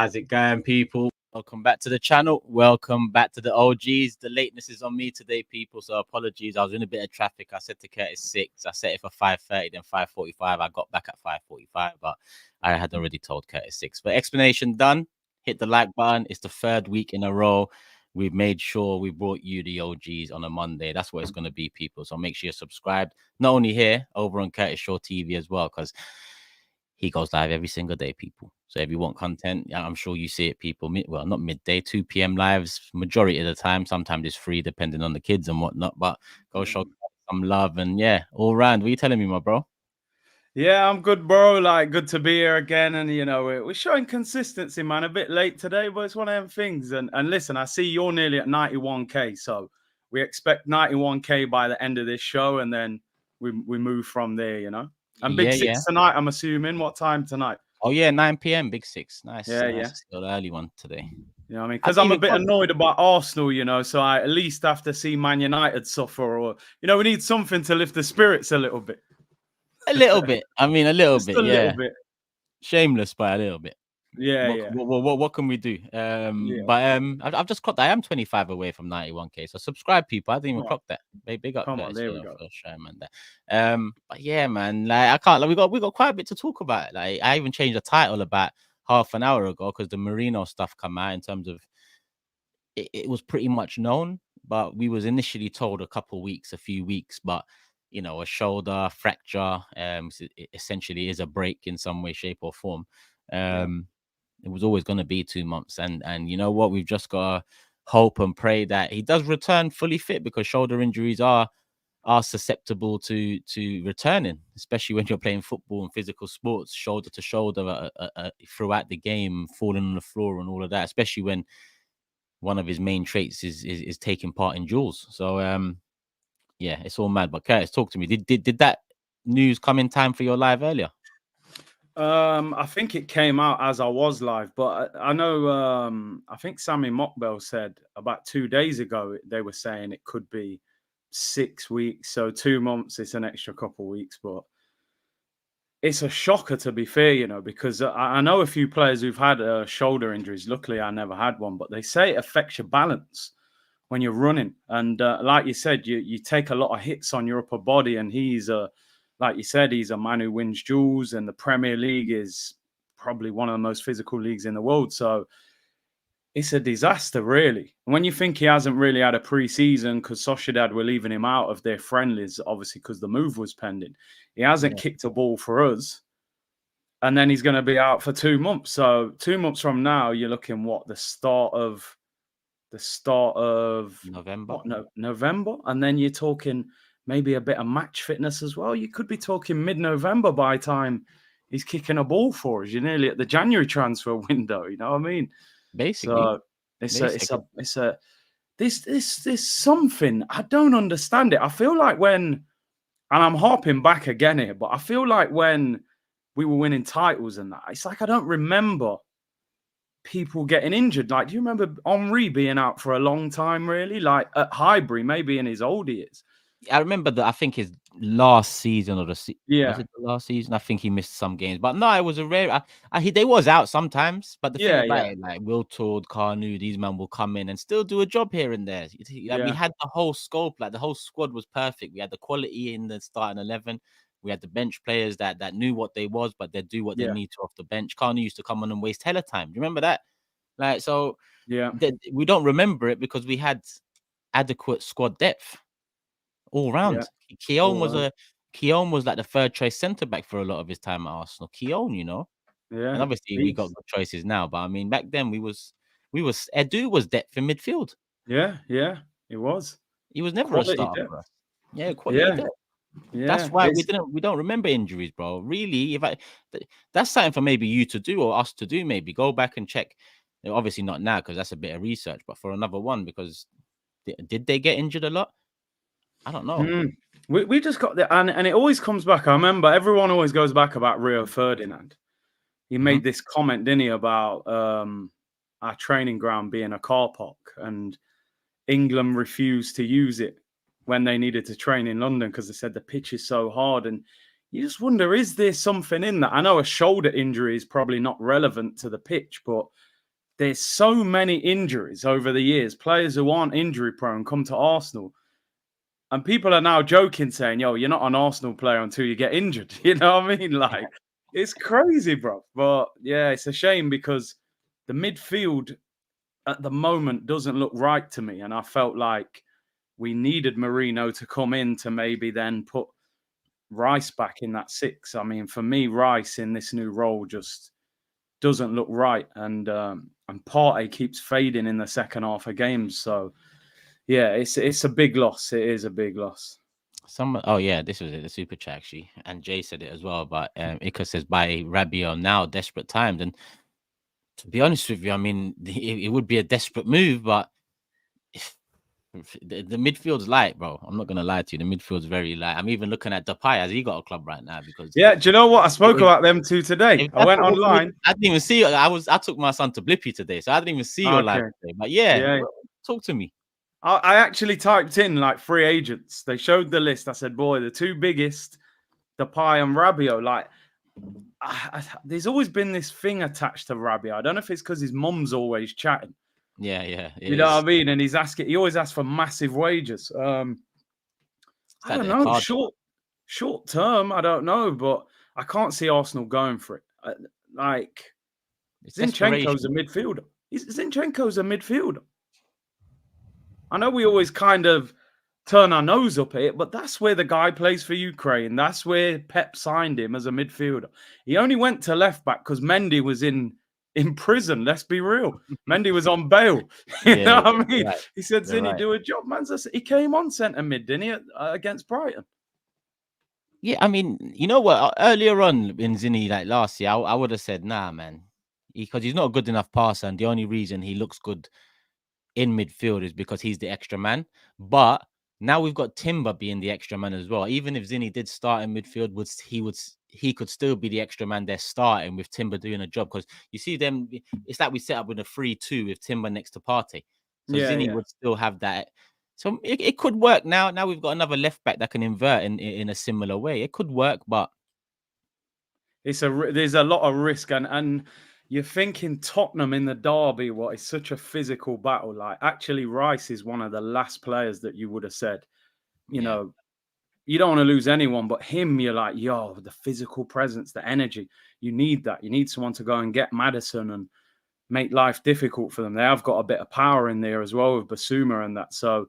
How's it going, people? Welcome back to the channel. Welcome back to the OGs. The lateness is on me today, people, so apologies. I was in a bit of traffic. I said to Curtis 6. I set it for 5:30, then 5:45. I got back at 5:45, but I had already told Curtis 6. But explanation done. Hit the like button. It's the third week in a row. We've made sure we brought you the OGs on a Monday. That's what it's going to be, people. So make sure you're subscribed. Not only here, over on Curtis Shaw TV as well, because he goes live every single day, people. So if you want content, I'm sure you see it, people. Well, not midday, 2 p.m. lives, majority of the time. Sometimes it's free, depending on the kids and whatnot. But go show some love and yeah, all round. What are you telling me, my bro? Yeah, I'm good, bro. Like, good to be here again. And, you know, we're showing consistency, man. A bit late today, but it's one of them things. And listen, I see you're nearly at 91K. So we expect 91K by the end of this show. And then we move from there, you know. And Big Six tonight, I'm assuming. What time tonight? Oh, yeah, 9 p.m. Big Six. Nice. Yeah, nice. Still early one today. You know what I mean? Because I'm a bit annoyed about Arsenal, you know, so I at least have to see Man United suffer, or, you know, we need something to lift the spirits a little bit. A little bit. I mean, a little bit. A little bit. Shameless, but a little bit. Yeah, what can we do? But I've just clocked that. I am 25 away from 91K. So subscribe, people. I didn't even clock that. Big up. Come on, there we go. But yeah, man. Like I can't. Like, we got quite a bit to talk about. Like I even changed the title about half an hour ago because the Merino stuff come out in terms of it was pretty much known, but we was initially told a few weeks, but you know, a shoulder fracture it essentially is a break in some way, shape, or form. It was always going to be 2 months, and you know what, we've just got to hope and pray that he does return fully fit, because shoulder injuries are susceptible to returning, especially when you're playing football and physical sports, shoulder to shoulder throughout the game, falling on the floor and all of that, especially when one of his main traits is taking part in duels. So yeah, it's all mad. But Curtis, talk to me. Did that news come in time for your live earlier? I think it came out as I was live, but I know I think Sammy Mockbell said about 2 days ago they were saying it could be 6 weeks, so 2 months. It's an extra couple of weeks, but it's a shocker, to be fair, you know, because I know a few players who've had shoulder injuries. Luckily, I never had one, but they say it affects your balance when you're running, and like you said, you take a lot of hits on your upper body, and he's like you said, he's a man who wins duels, and the Premier League is probably one of the most physical leagues in the world. So it's a disaster, really. And when you think he hasn't really had a pre-season because Sociedad were leaving him out of their friendlies, obviously because the move was pending. He hasn't kicked a ball for us. And then he's going to be out for 2 months. So 2 months from now, you're looking, what, the start of November. November. And then you're talking maybe a bit of match fitness as well. You could be talking mid-November by the time he's kicking a ball for us. You're nearly at the January transfer window. You know what I mean? Basically, so there's something I don't understand it. I feel like and I'm harping back again here, but I feel like when we were winning titles and that, it's like I don't remember people getting injured. Like, do you remember Henry being out for a long time? Really, like at Highbury, maybe in his old years. I remember that. I think his last season or was it the last season? I think he missed some games, but no, it was a rare. They was out sometimes, but the thing about it, like Wiltord, Carnu, these men will come in and still do a job here and there. Like, we had the whole scope, like the whole squad was perfect. We had the quality in the starting 11. We had the bench players that knew what they was, but they do what they need to off the bench. Carnu used to come on and waste hella time. Do you remember that? Like, so we don't remember it because we had adequate squad depth all round. Keown was like the third choice centre back for a lot of his time at Arsenal. Keown, you know, and obviously we got good choices now. But I mean, back then we was Edu was depth in midfield. Yeah, he was. He was never a starter for us. Yeah, quality depth. Yeah, that's why we don't remember injuries, bro. Really, that's something for maybe you to do or us to do. Maybe go back and check. Obviously not now because that's a bit of research, but for another one, because did they get injured a lot? I don't know. We just got the and it always comes back. I remember everyone always goes back about Rio Ferdinand. He made this comment, didn't he, about our training ground being a car park, and England refused to use it when they needed to train in London because they said the pitch is so hard. And you just wonder, is there something in that? I know a shoulder injury is probably not relevant to the pitch, but there's so many injuries over the years. Players who aren't injury prone come to Arsenal. And people are now joking, saying, yo, you're not an Arsenal player until you get injured. You know what I mean? Like, it's crazy, bro. But yeah, it's a shame because the midfield at the moment doesn't look right to me. And I felt like we needed Merino to come in to maybe then put Rice back in that 6. I mean, for me, Rice in this new role just doesn't look right. And Partey keeps fading in the second half of games. So, yeah, it's a big loss. It is a big loss. This was it, the super chat actually, and Jay said it as well. But Ika says by Rabiot now, desperate times. And to be honest with you, I mean, it would be a desperate move, but the midfield's light, bro. I'm not gonna lie to you. The midfield's very light. I'm even looking at Depay. Has he got a club right now? Because do you know what? I spoke about them two today. I went online. I didn't even see. I took my son to Blippy today, so I didn't even see your live today. But yeah, talk to me. I actually typed in like free agents. They showed the list. I said, boy, the two biggest, Depay and Rabiot. Like, there's always been this thing attached to Rabiot. I don't know if it's because his mum's always chatting. Yeah. You know what I mean? And he always asks for massive wages. I don't know. Short term, I don't know, but I can't see Arsenal going for it. Zinchenko's a midfielder. Zinchenko's a midfielder. I know we always kind of turn our nose up at it, but that's where the guy plays for Ukraine. That's where Pep signed him as a midfielder. He only went to left back because Mendy was in prison. Let's be real. Mendy was on bail. You know what I mean? Right. He said, Zinny, do a job, man. He came on centre mid, didn't he, against Brighton? Yeah, I mean, you know what? Earlier on in Zinny, like last year, I would have said, nah, man. Because he's not a good enough passer, and the only reason he looks good in midfield is because he's the extra man. But now we've got Timber being the extra man as well. Even if Zinny did start in midfield, he could still be the extra man there starting with Timber doing a job. Because you see them, it's like we set up with a 3-2 with Timber next to Partey. So Zinny would still have that. So it could work now. Now we've got another left back that can invert in a similar way. It could work, but there's a lot of risk, and you're thinking Tottenham in the derby. What is such a physical battle? Like, actually, Rice is one of the last players that you would have said, you know, you don't want to lose anyone, but him, you're like, yo, the physical presence, the energy, you need that. You need someone to go and get Maddison and make life difficult for them. They have got a bit of power in there as well with Basuma and that. So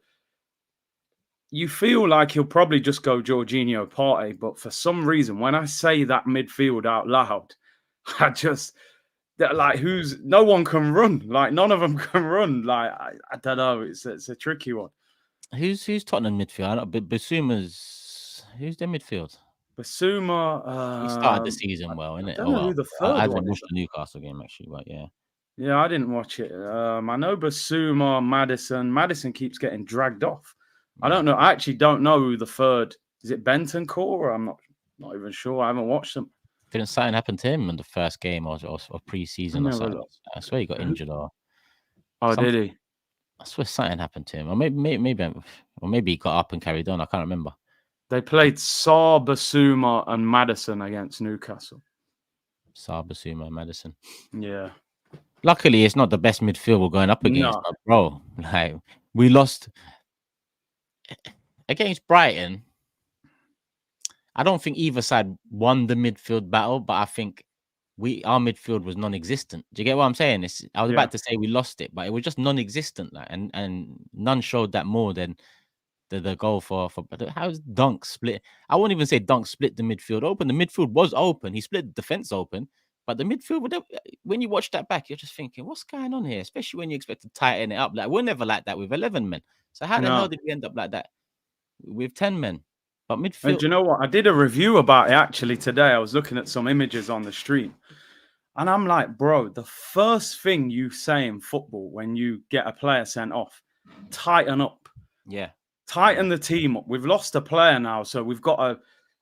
you feel like he'll probably just go Jorginho Partey, but for some reason, when I say that midfield out loud, I just no one can run. Like, none of them can run. Like, I don't know. It's a tricky one. Who's Tottenham midfield? Basuma's who's their midfield? Basuma. He started the season well, innit? I don't know who the third I one didn't watch is. the Newcastle game actually, but yeah. Yeah, I didn't watch it. I know Basuma, Maddison. Maddison keeps getting dragged off. I don't know. I actually don't know who the third. Is it Bentancur? I'm not even sure. I haven't watched them. Didn't something happen to him in the first game or pre-season or something? I swear he got injured or. Oh, did he? I swear something happened to him, or maybe he got up and carried on. I can't remember. They played Sarr, Basuma, and Maddison against Newcastle. Sarr, Basuma, Maddison. Yeah. Luckily, it's not the best midfield we're going up against, but bro. Like, we lost against Brighton. I don't think either side won the midfield battle, but I think our midfield was non-existent. Do you get what I'm saying? I was about to say we lost it, but it was just non-existent. Like, and none showed that more than the goal for how's Dunk split? I won't even say Dunk split the midfield open. The midfield was open. He split the defense open, but the midfield, when you watch that back, you're just thinking, what's going on here? Especially when you expect to tighten it up. Like, we're never like that with 11 men. So how the hell did we end up like that with 10 men? But midfield. And do you know what? I did a review about it actually today. I was looking at some images on the stream. And I'm like, bro, the first thing you say in football when you get a player sent off, tighten up. Yeah. Tighten the team up. We've lost a player now, so we've got to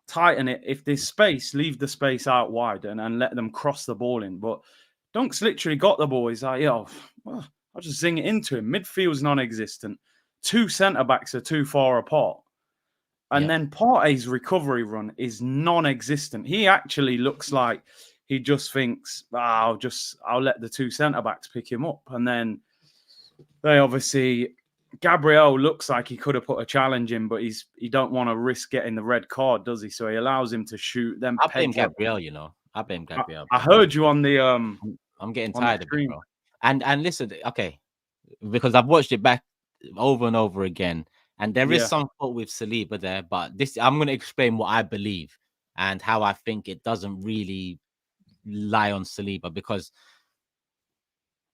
tighten it. If there's space, leave the space out wide and let them cross the ball in. But Dunk's literally got the ball. He's like, I'll just zing it into him. Midfield's non-existent. 2 centre-backs are too far apart. And then Partey's recovery run is non-existent. He actually looks like he just thinks, I'll let the two centre-backs pick him up. And then they obviously, Gabriel looks like he could have put a challenge in, but he don't want to risk getting the red card, does he? So he allows him to shoot. Then I blame Pedro. Gabriel, I blame Gabriel. I heard you on the I'm getting on the tired of it, stream. bro. And listen, okay, because I've watched it back over and over again, and there is some fault with Saliba there, but I'm going to explain what I believe and how I think it doesn't really lie on Saliba, because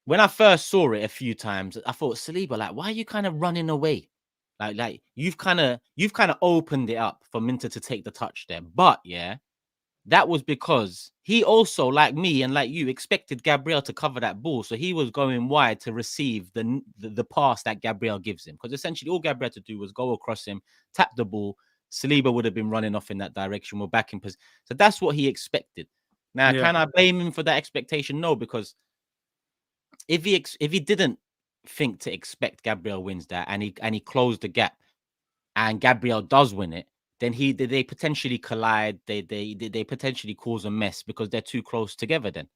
when I first saw it a few times, I thought, Saliba, like, why are you kind of running away? Like you've kind of opened it up for Minter to take the touch there. But yeah, that was because he also, like me and like you, expected Gabriel to cover that ball. So he was going wide to receive the pass that Gabriel gives him. Because essentially all Gabriel had to do was go across him, tap the ball. Saliba would have been running off in that direction. We're back in position. So that's what he expected. Now, can I blame him for that expectation? No, because if he didn't think to expect Gabriel wins that and he closed the gap and Gabriel does win it, then they potentially collide. They potentially cause a mess because they're too close together. Then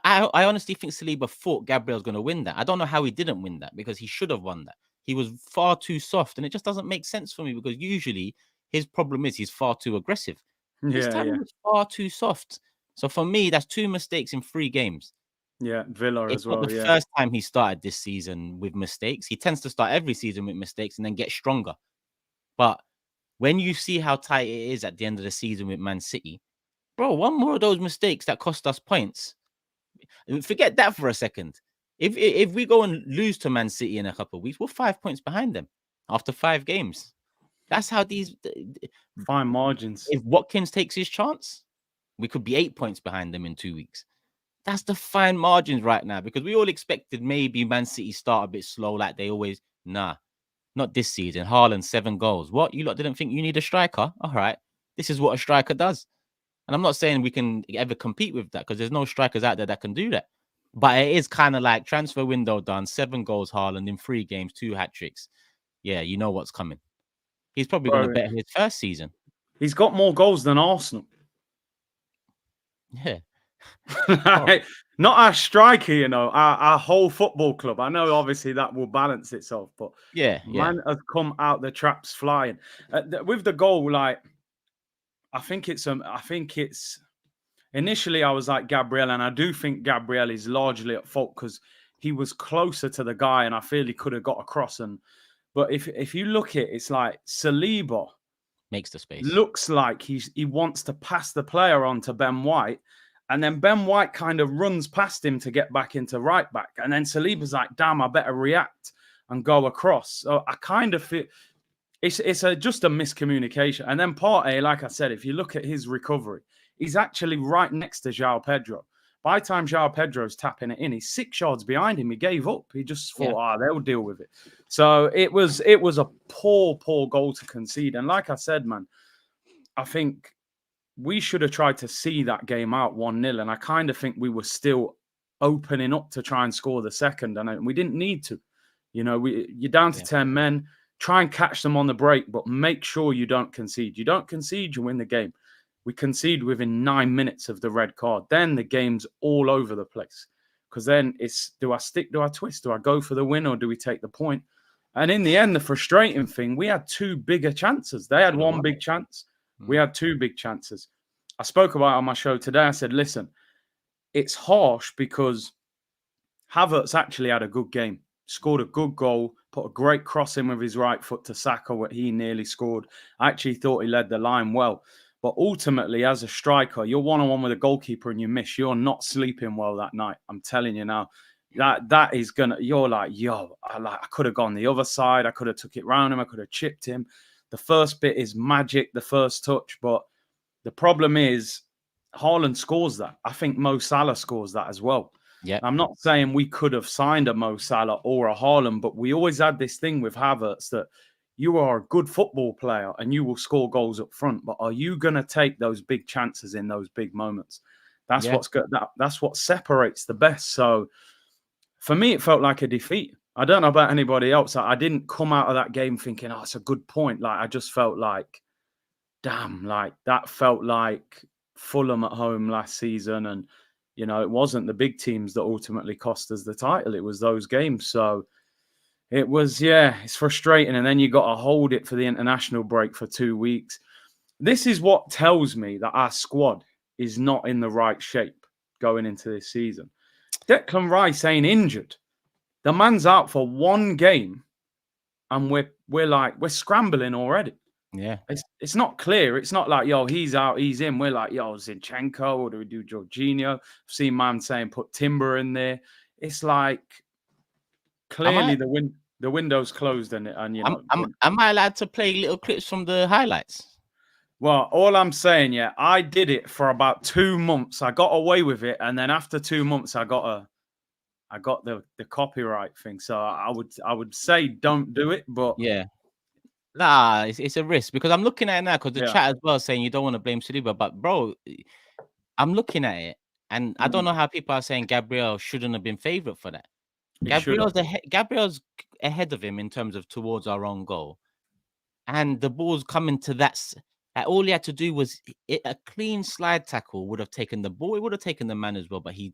I honestly think Saliba thought Gabriel's going to win that. I don't know how he didn't win that, because he should have won that. He was far too soft, and it just doesn't make sense for me, because usually his problem is he's far too aggressive. This time he was far too soft. So for me, that's 2 mistakes in 3 games. Yeah, Villa it's as well. Not the first time he started this season with mistakes. He tends to start every season with mistakes and then get stronger. But when you see how tight it is at the end of the season with Man City, bro, one more of those mistakes that cost us points. Forget that for a second. If we go and lose to Man City in a couple of weeks, we're 5 points behind them after 5 games. That's how these fine margins. If Watkins takes his chance, we could be 8 points behind them in 2 weeks. That's the fine margins right now, because we all expected maybe Man City start a bit slow like they always. Nah, not this season. Haaland, 7 goals. What? You lot didn't think you need a striker? All right. This is what a striker does. And I'm not saying we can ever compete with that, because there's no strikers out there that can do that. But it is kind of like transfer window done, 7 goals, Haaland in 3 games, 2 hat-tricks. Yeah, you know what's coming. He's probably going to better his first season. He's got more goals than Arsenal. Yeah. Not our striker, you know, our whole football club. I know obviously that will balance itself, but man has come out the traps flying. With the goal, like, I think it's initially I was like Gabriel, and I do think Gabriel is largely at fault because he was closer to the guy and I feel he could have got across. But if you look at it, it's like Saliba makes the space. Looks like he wants to pass the player on to Ben White, and then Ben White kind of runs past him to get back into right back, and then Saliba's like, damn, I better react and go across. So I kind of feel it's just a miscommunication. And then Partey, like I said, if you look at his recovery, he's actually right next to João Pedro. By the time João Pedro's tapping it in, he's 6 yards behind him. He gave up. He just thought, they'll deal with it. So it was a poor goal to concede. And like I said, man, I think we should have tried to see that game out 1-0. And I kind of think we were still opening up to try and score the second. And we didn't need to. You know, you're down to 10 men. Try and catch them on the break, but make sure you don't concede. You don't concede, you win the game. We concede within 9 minutes of the red card. Then the game's all over the place. Because then it's, do I stick, do I twist? Do I go for the win or do we take the point? And in the end, the frustrating thing, we had 2 bigger chances. They had 1 big chance. We had 2 big chances. I spoke about it on my show today. I said, listen, it's harsh because Havertz actually had a good game. Scored a good goal, put a great cross in with his right foot to Saka, where he nearly scored. I actually thought he led the line well. But ultimately, as a striker, you're one-on-one with a goalkeeper and you miss. You're not sleeping well that night. I'm telling you now. That is gonna. You're like, I could have gone the other side. I could have took it round him. I could have chipped him. The first bit is magic, the first touch. But the problem is, Haaland scores that. I think Mo Salah scores that as well. Yeah. I'm not saying we could have signed a Mo Salah or a Haaland, but we always had this thing with Havertz that you are a good football player and you will score goals up front, but are you going to take those big chances in those big moments? That's what's good. That's what separates the best. So for me, it felt like a defeat. I don't know about anybody else. I didn't come out of that game thinking, oh, it's a good point. Like, I just felt like, damn, like that felt like Fulham at home last season, and it wasn't the big teams that ultimately cost us the title. It was those games. So it was, it's frustrating. And then you got to hold it for the international break for 2 weeks. This is what tells me that our squad is not in the right shape going into this season. Declan Rice ain't injured. The man's out for one game, and we're scrambling already. Yeah. It's not clear. It's not like, yo, he's out, he's in. We're like, yo, Zinchenko, or do we do Jorginho? I've seen man saying put Timber in there. It's like clearly the window's closed, and am I allowed to play little clips from the highlights? Well, all I'm saying, I did it for about 2 months. I got away with it, and then after 2 months, I got the copyright thing. So I would say don't do it, but yeah. Nah, it's a risk, because I'm looking at it now, because the chat as well saying you don't want to blame Saliba, but bro, I'm looking at it, and I don't know how people are saying Gabriel shouldn't have been favourite for that. Gabriel's ahead of him in terms of towards our own goal, and the ball's coming to that. All he had to do was a clean slide tackle would have taken the ball. It would have taken the man as well, but he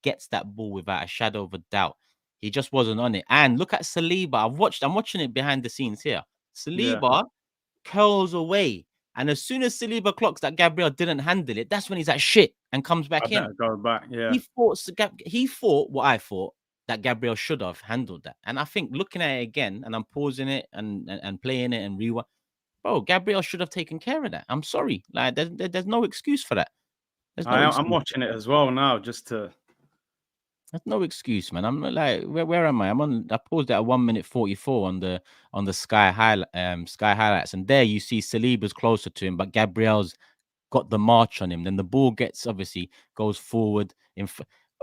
gets that ball without a shadow of a doubt. He just wasn't on it. And look at Saliba. I'm watching it behind the scenes here. Saliba curls away, and as soon as Saliba clocks that Gabriel didn't handle it, that's when he's like shit and comes back in. Go back. Yeah, he thought what I thought, that Gabriel should have handled that. And I think looking at it again, and I'm pausing it and playing it and rewind, bro, Gabriel should have taken care of that. I'm sorry, like there's no excuse for that. I'm watching it as well now, just to. There's no excuse, man. I'm like, where am I? I paused at 1 minute 44 on the Sky highlights, and there you see Saliba's closer to him, but Gabriel's got the march on him. Then the ball goes forward.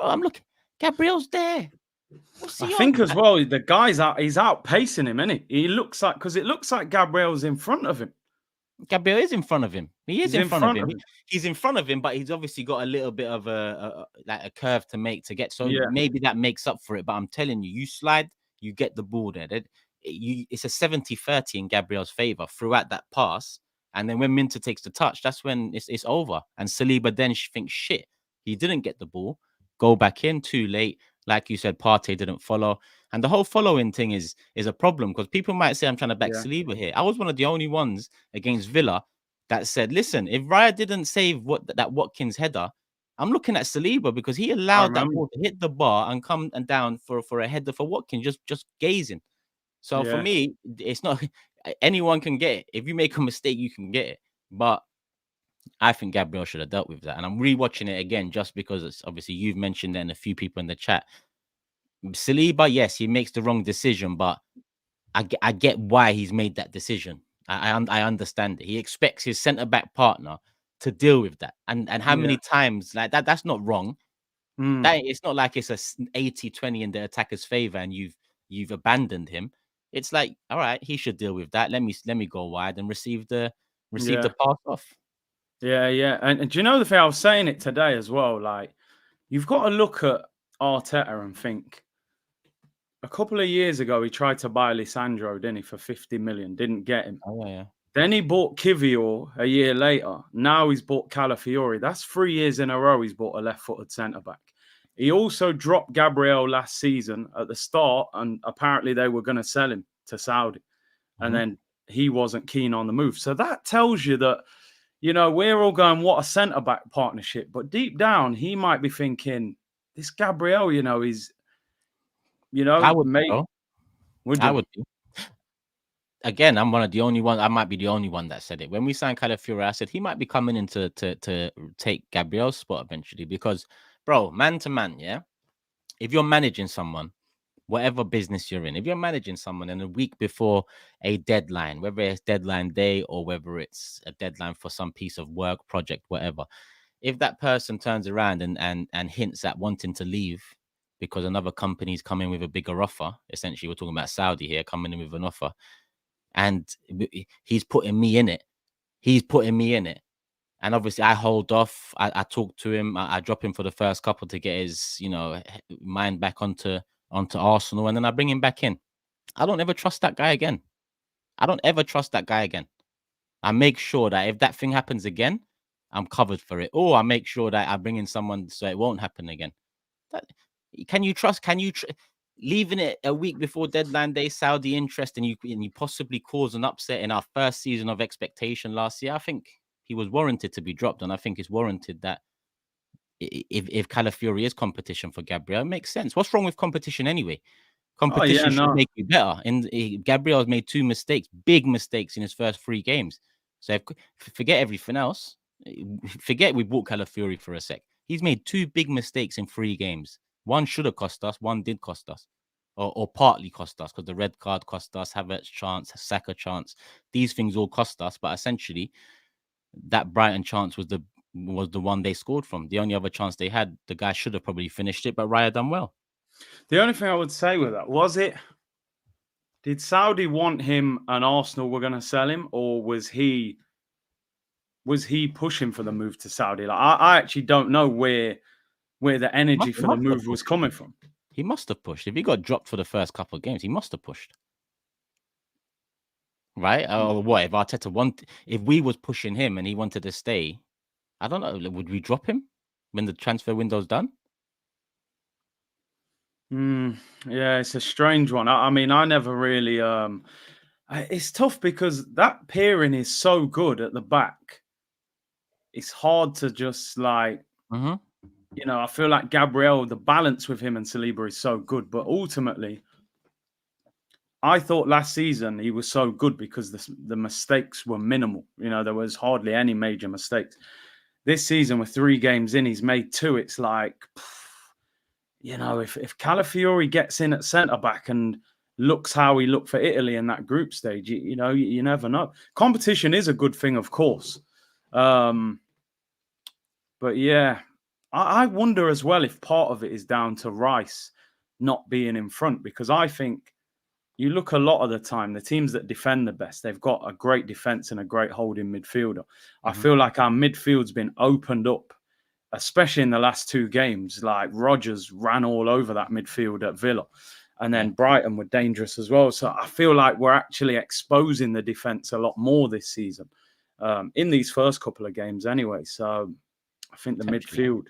I'm looking, Gabriel's there. I think as well, the guy's he's outpacing him, isn't he? He looks like, because it looks like Gabriel's in front of him. Gabriel is in front of him. He's in front of him. He's in front of him, but he's obviously got a little bit of a curve to make to get. So maybe that makes up for it. But I'm telling you, you slide, you get the ball there. It's a 70-30 in Gabriel's favor throughout that pass. And then when Minter takes the touch, that's when it's over. And Saliba then thinks, shit, he didn't get the ball. Go back in too late. Like you said, Partey didn't follow. And the whole following thing is a problem, because people might say I'm trying to back Saliba here. I was one of the only ones against Villa that said, listen, if Raya didn't save that Watkins header, I'm looking at Saliba, because he allowed that ball to hit the bar and come and down for a header for Watkins, just gazing. So for me, it's not anyone can get it. If you make a mistake, you can get it. But I think Gabriel should have dealt with that. And I'm rewatching it again just because it's obviously you've mentioned it and a few people in the chat. Saliba, yes, he makes the wrong decision, but I get why he's made that decision. I understand it. He expects his centre-back partner to deal with that. And how many times, like that's not wrong. That it's not like it's a 80-20 in the attacker's favor and you've abandoned him. It's like, all right, he should deal with that. Let me go wide and receive the pass off. Yeah. And do you know the thing? I was saying it today as well. Like, you've got to look at Arteta and think, a couple of years ago, he tried to buy Lisandro, didn't he, for 50 million? Didn't get him. Oh, yeah. Then he bought Kivior a year later. Now he's bought Calafiori. That's 3 years in a row he's bought a left-footed centre-back. He also dropped Gabriel last season at the start, and apparently they were going to sell him to Saudi. And then he wasn't keen on the move. So that tells you that, we're all going, what a centre-back partnership. But deep down, he might be thinking, this Gabriel, he's... I would be. Again, I'm one of the only ones. I might be the only one that said it. When we signed Calafiori, I said he might be coming in to take Gabriel's spot eventually. Because, bro, man to man, if you're managing someone, whatever business you're in, if you're managing someone and a week before a deadline, whether it's deadline day or whether it's a deadline for some piece of work, project, whatever, if that person turns around and hints at wanting to leave because another company's coming with a bigger offer, essentially we're talking about Saudi here, coming in with an offer, and he's putting me in it. And obviously I hold off. I talk to him. I drop him for the first couple to get his, mind back onto Arsenal. And then I bring him back in. I don't ever trust that guy again. I make sure that if that thing happens again, I'm covered for it, or I make sure that I bring in someone so it won't happen again. Can you trust? Leaving it a week before deadline day, Saudi interest, and you possibly cause an upset in our first season of expectation last year? I think he was warranted to be dropped, and I think it's warranted that if Calafiori is competition for Gabriel, it makes sense. What's wrong with competition anyway? Competition should make you better. And Gabriel has made 2 mistakes, big mistakes in his first 3 games. So forget everything else. Forget we bought Calafiori for a sec. He's made 2 big mistakes in 3 games. One should have cost us. One did cost us, or partly cost us, because the red card cost us, Havertz chance, Saka chance. These things all cost us. But essentially, that Brighton chance was the one they scored from. The only other chance they had, the guy should have probably finished it, but Raya done well. The only thing I would say with that, did Saudi want him and Arsenal were going to sell him, or was he pushing for the move to Saudi? Like, I actually don't know where the energy for the move was coming from. He must have pushed. If he got dropped for the first couple of games, he must have pushed. Right? Or what? If Arteta if we was pushing him and he wanted to stay, I don't know, would we drop him when the transfer window's done? Yeah, it's a strange one. I mean, I never really. It's tough because that pairing is so good at the back. It's hard to just like, I feel like Gabriel, the balance with him and Saliba is so good, but ultimately, I thought last season he was so good because the mistakes were minimal. There was hardly any major mistakes. This season, with 3 games in, he's made 2. It's like, if Calafiori gets in at centre back and looks how he looked for Italy in that group stage, you never know. Competition is a good thing, of course. But yeah, I wonder as well if part of it is down to Rice not being in front, because I think you look a lot of the time, the teams that defend the best, they've got a great defense and a great holding midfielder. I feel like our midfield's been opened up, especially in the last 2 games. Like Rodgers ran all over that midfield at Villa, and then Brighton were dangerous as well. So I feel like we're actually exposing the defense a lot more this season, in these first couple of games anyway. So I think the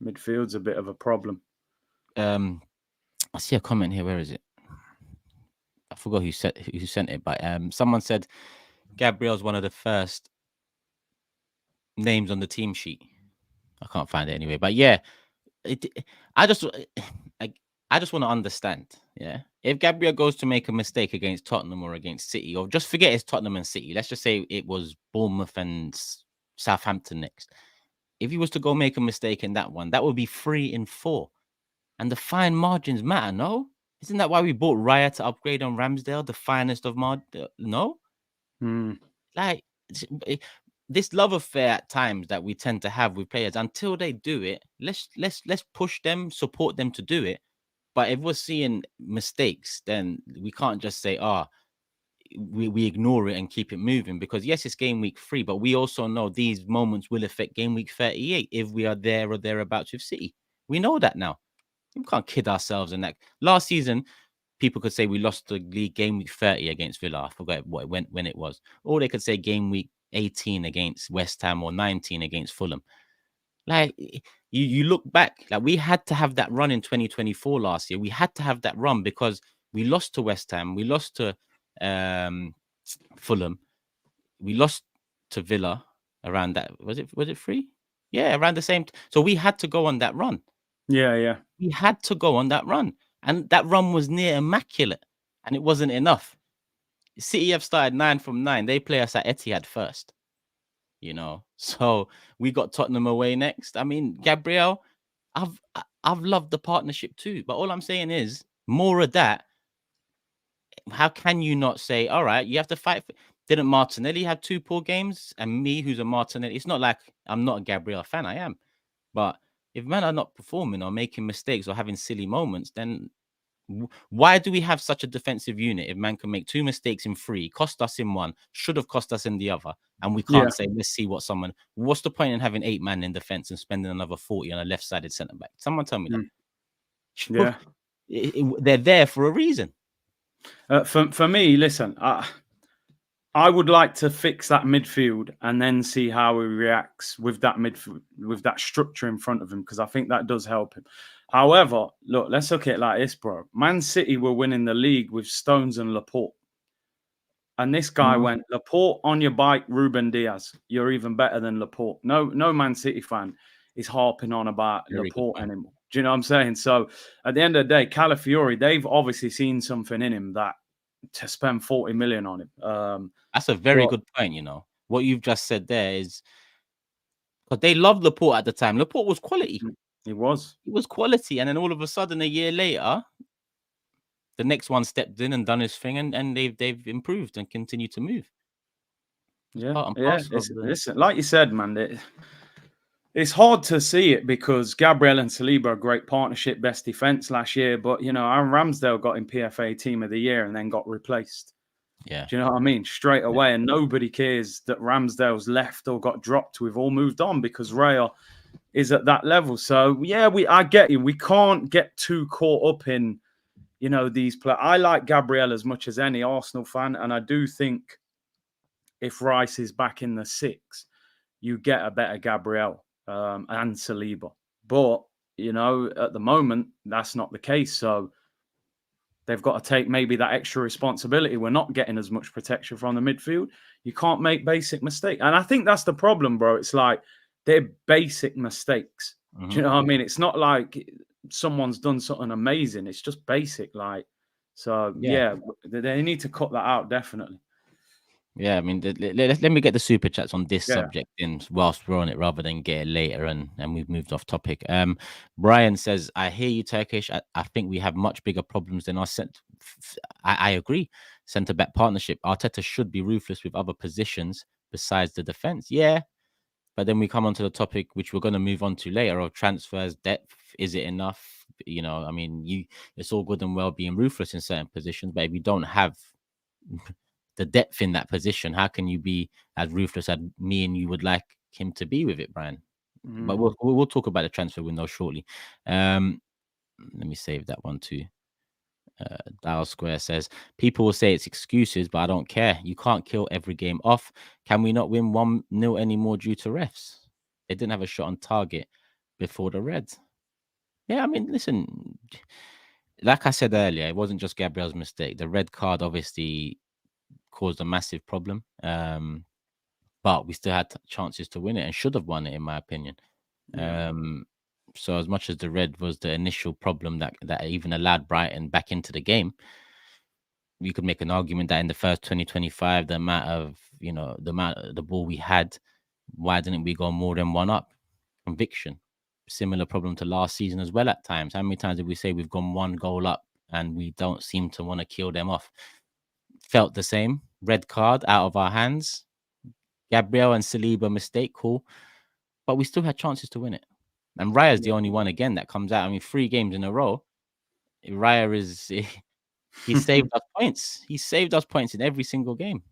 midfield's a bit of a problem. I see a comment here. Where is it? I forgot who sent it, but someone said Gabriel's one of the first names on the team sheet. I can't find it anyway, but yeah, I just want to understand. Yeah, if Gabriel goes to make a mistake against Tottenham or against City, or just forget it's Tottenham and City, let's just say it was Bournemouth and Southampton next. If he was to go make a mistake in that one, that would be 3 in 4, and the fine margins matter. No. Isn't that why we bought Raya to upgrade on Ramsdale, the finest of no? Like this love affair at times that we tend to have with players, until they do it, let's push them, support them to do it. But if we're seeing mistakes, then we can't just say, we ignore it and keep it moving, because yes, it's game week 3, but we also know these moments will affect game week 38 if we are there or thereabouts with City. We know that now. We can't kid ourselves in that. Last season, people could say we lost the league game week 30 against Villa. I forgot when it was. Or they could say game week 18 against West Ham or 19 against Fulham. Like, you look back, like we had to have that run in 2024 last year. We had to have that run because we lost to West Ham. We lost to Fulham. We lost to Villa around that. Was it 3? Yeah, around the same. So we had to go on that run. Yeah. We had to go on that run. And that run was near immaculate. And it wasn't enough. City have started 9 from 9. They play us at Etihad first. So we got Tottenham away next. I mean, Gabriel, I've loved the partnership too. But all I'm saying is, more of that. How can you not say, all right, you have to fight Didn't Martinelli have 2 poor games? And me, who's a Martinelli, it's not like I'm not a Gabriel fan. I am. But if men are not performing or making mistakes or having silly moments, then why do we have such a defensive unit if man can make 2 mistakes in 3, cost us in 1, should have cost us in the other, and we can't say, let's see what's the point in having 8 man in defense and spending another 40 on a left-sided centre back? Someone tell me that. Yeah. They're there for a reason. For me, listen, I would like to fix that midfield and then see how he reacts with that midfield, with that structure in front of him, because I think that does help him. However, look, let's look at it like this, bro. Man City were winning the league with Stones and Laporte. And this guy went, Laporte on your bike, Ruben Diaz. You're even better than Laporte. No Man City fan is harping on about Laporte anymore. Do you know what I'm saying? So at the end of the day, Calafiori, they've obviously seen something in him that to spend 40 million on him. That's a very good point. You know what you've just said there is because they loved Laporte at the time. Laporte was quality. He was quality, and then all of a sudden, a year later, the next one stepped in and done his thing, and they've improved and continue to move. Yeah. Listen, like you said, man, it's hard to see it because Gabriel and Saliba are a great partnership, best defense last year. But you know, Aaron Ramsdale got in PFA Team of the Year and then got replaced. Yeah, do you know what I mean? Straight away, and nobody cares that Ramsdale's left or got dropped. We've all moved on because Raya is at that level. So yeah, I get you. We can't get too caught up in, you know, these players. I like Gabriel as much as any Arsenal fan, and I do think if Rice is back in the 6, you get a better Gabriel and Saliba. But you know, at the moment, that's not the case. So they've got to take maybe that extra responsibility. We're not getting as much protection from the midfield. You can't make basic mistakes. And I think that's the problem, bro. It's like they're basic mistakes. Do you know what I mean? It's not like someone's done something amazing. It's just basic. Like, so yeah, they need to cut that out, definitely. Yeah, I mean, let me get the super chats on this subject in whilst we're on it, rather than get it later and we've moved off topic. Brian says, "I hear you, Turkish. I think we have much bigger problems than our I agree. Centre back partnership. Arteta should be ruthless with other positions besides the defense. Yeah, but then we come on to the topic which we're going to move on to later of transfers, depth. Is it enough? You know, I mean, it's all good and well being ruthless in certain positions, but if you don't have the depth in that position, how can you be as ruthless as me and you would like him to be with it, Brian? But we'll talk about the transfer window shortly. Let me save that one too. Dial Square says, people will say it's excuses, but I don't care. You can't kill every game off. Can we not win 1-0 anymore due to refs? They didn't have a shot on target before the Reds. Yeah, I mean, listen, like I said earlier, it wasn't just Gabriel's mistake. The red card obviously caused a massive problem. But we still had chances to win it and should have won it, in my opinion. So as much as the red was the initial problem that even allowed Brighton back into the game, you could make an argument that in the first 20-25, the amount of the ball we had, why didn't we go more than one up? Conviction. Similar problem to last season as well at times. How many times did we say we've gone 1 goal up and we don't seem to want to kill them off? Felt the same. Red card out of our hands. Gabriel and Saliba mistake, cool. But we still had chances to win it. And Raya's the only one again that comes out. I mean, 3 games in a row. Raya he saved us points. He saved us points in every single game.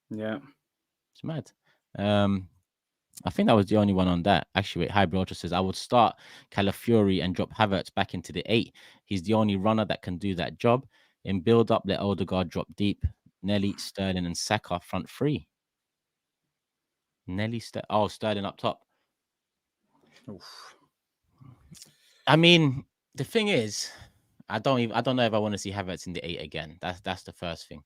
Yeah. It's mad. I think that was the only one on that. Actually, wait, Hybrid Ultra says, I would start Calafiori and drop Havertz back into the 8. He's the only runner that can do that job. In build-up, let Odegaard drop deep. Nelly, Sterling, and Saka front 3. Sterling up top. Oof. I mean, the thing is, I don't know if I want to see Havertz in the 8 again. That's the first thing.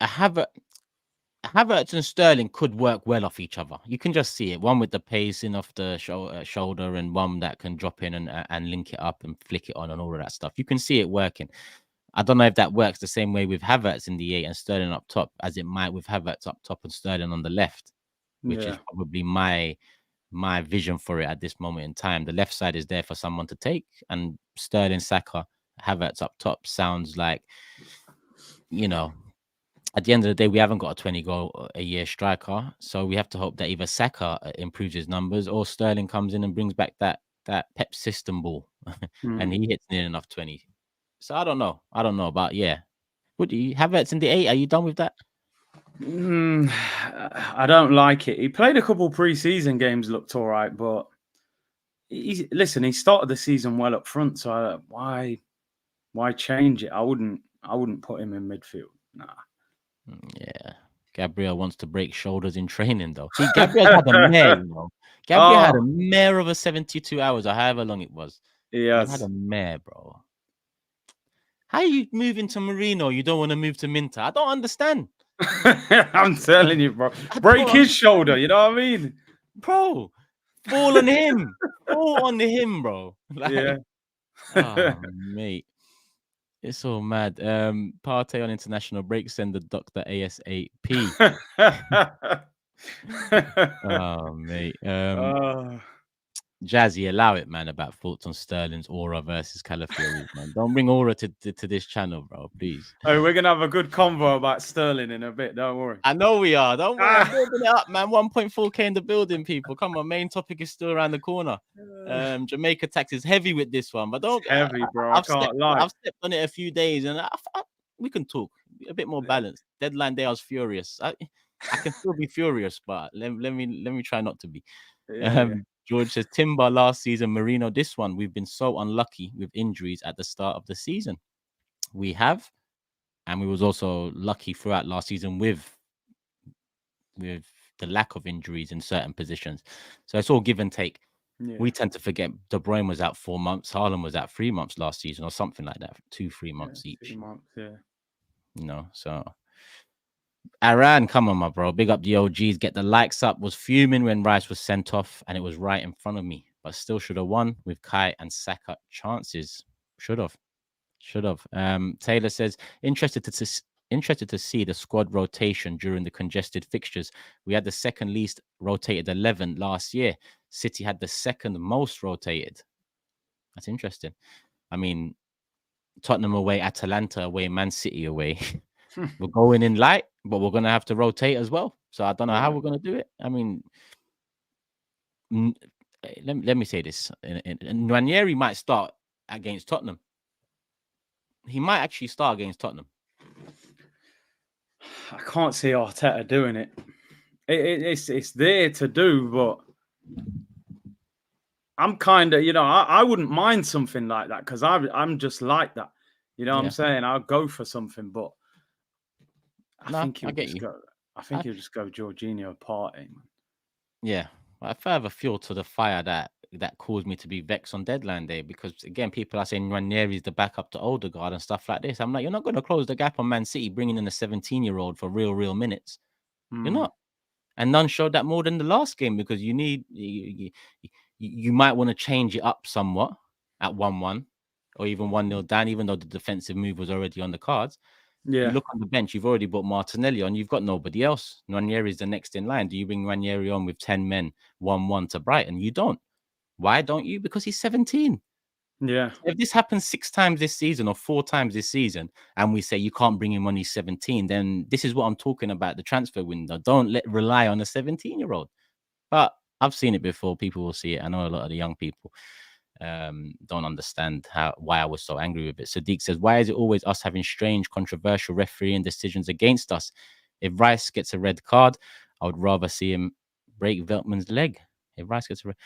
Havertz and Sterling could work well off each other. You can just see it. One with the pacing off the shoulder, and one that can drop in and link it up and flick it on and all of that stuff. You can see it working. I don't know if that works the same way with Havertz in the 8 and Sterling up top as it might with Havertz up top and Sterling on the left, which is probably my vision for it at this moment in time. The left side is there for someone to take, and Sterling, Saka, Havertz up top sounds like, at the end of the day, we haven't got a 20-goal-a-year striker, so we have to hope that either Saka improves his numbers or Sterling comes in and brings back that Pep system ball, and he hits near enough 20. So I don't know, but yeah. Would you Havertz in the 8? Are you done with that? I don't like it. He played a couple pre-season games, looked all right, but he started the season well up front, so why change it? I wouldn't put him in midfield. Nah. Yeah, Gabriel wants to break shoulders in training, though. See, Gabriel had a mare, you know. Gabriel had a mare over 72 hours or however long it was. Man had a mare, bro. How you moving to Merino? You don't want to move to Minter? I don't understand. I'm telling you, bro. Break his shoulder. You know what I mean, bro? Fall on him. Fall on him, bro. Like, yeah. Oh, mate. It's all mad. Partey on international break. Send the doctor ASAP. Oh, mate. Jazzy, allow it, man, about thoughts on Sterling's aura versus Calafiori, man. Don't bring aura to this channel, bro, please. Oh, we're going to have a good convo about Sterling in a bit. Don't worry. I know we are. Don't worry. I'm building it up, man. 1.4K in the building, people. Come on, main topic is still around the corner. Jamaica tax is heavy with this one, but don't... It's heavy, bro. I've stepped on it a few days, and we can talk. A bit more balanced. Deadline day, I was furious. I can still be furious, but let me try not to be. George says, Timber last season, Merino this one. We've been so unlucky with injuries at the start of the season. We have, and we was also lucky throughout last season with the lack of injuries in certain positions. So it's all give and take. Yeah. We tend to forget De Bruyne was out 4 months, Haaland was out 3 months last season or something like that, 2-3 months each. 3 months, yeah. You know, so... Aran, come on, my bro. Big up the OGs. Get the likes up. Was fuming when Rice was sent off, and it was right in front of me. But still should have won with Kai and Saka chances. Should have. Taylor says, interested to see the squad rotation during the congested fixtures. We had the second least rotated 11 last year. City had the second most rotated. That's interesting. I mean, Tottenham away, Atalanta away, Man City away. We're going in light, but we're going to have to rotate as well. So I don't know how we're going to do it. I mean, let me say this. Ranieri might start against Tottenham. He might actually start against Tottenham. I can't see Arteta doing it. It's there to do, but I'm kind of, I wouldn't mind something like that because I'm just like that. You know what I'm saying? I'll go for something, but I think he'll just go Jorginho party, man. Yeah, I further fuel to the fire that caused me to be vexed on deadline day because again, people are saying Ranieri is the backup to Odegaard and stuff like this. I'm like, you're not going to close the gap on Man City bringing in a 17-year-old for real minutes. You're not, and none showed that more than the last game because you might want to change it up somewhat at 1-1 or even 1-0 down, even though the defensive move was already on the cards. Yeah. You look on the bench, you've already brought Martinelli on, you've got nobody else. Ranieri is the next in line. Do you bring Ranieri on with 10 men, 1-1 to Brighton? You don't. Why don't you? Because he's 17. Yeah. If this happens 6 times this season or 4 times this season, and we say you can't bring him when he's 17, then this is what I'm talking about, the transfer window. Don't rely on a 17-year-old. But I've seen it before. People will see it. I know a lot of the young people don't understand why I was so angry with it. Sadiq says, why is it always us having strange, controversial refereeing decisions against us? If Rice gets a red card, I would rather see him break Veltman's leg. If Rice gets a red...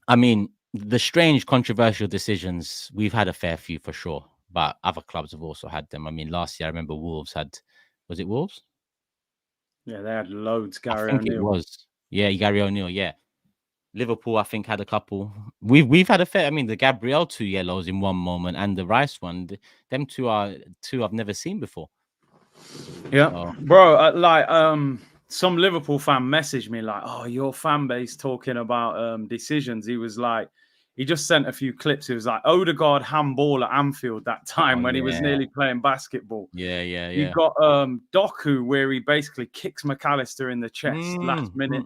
I mean, the strange, controversial decisions, we've had a fair few for sure, but other clubs have also had them. I mean, last year, I remember Wolves had... Was it Wolves? Yeah, they had loads. Gary O'Neill. It was. Yeah, Gary O'Neill, yeah. Liverpool, I think, had a couple. We've had a fair. I mean, the Gabriel 2 yellows in one moment, and the Rice one. Them two are 2 I've never seen before. Yeah, bro. Some Liverpool fan messaged me like, "Oh, your fan base talking about decisions." He was like, he just sent a few clips. It was like Odegaard handball at Anfield that time when he was nearly playing basketball. Yeah. You got Doku where he basically kicks McAllister in the chest last minute.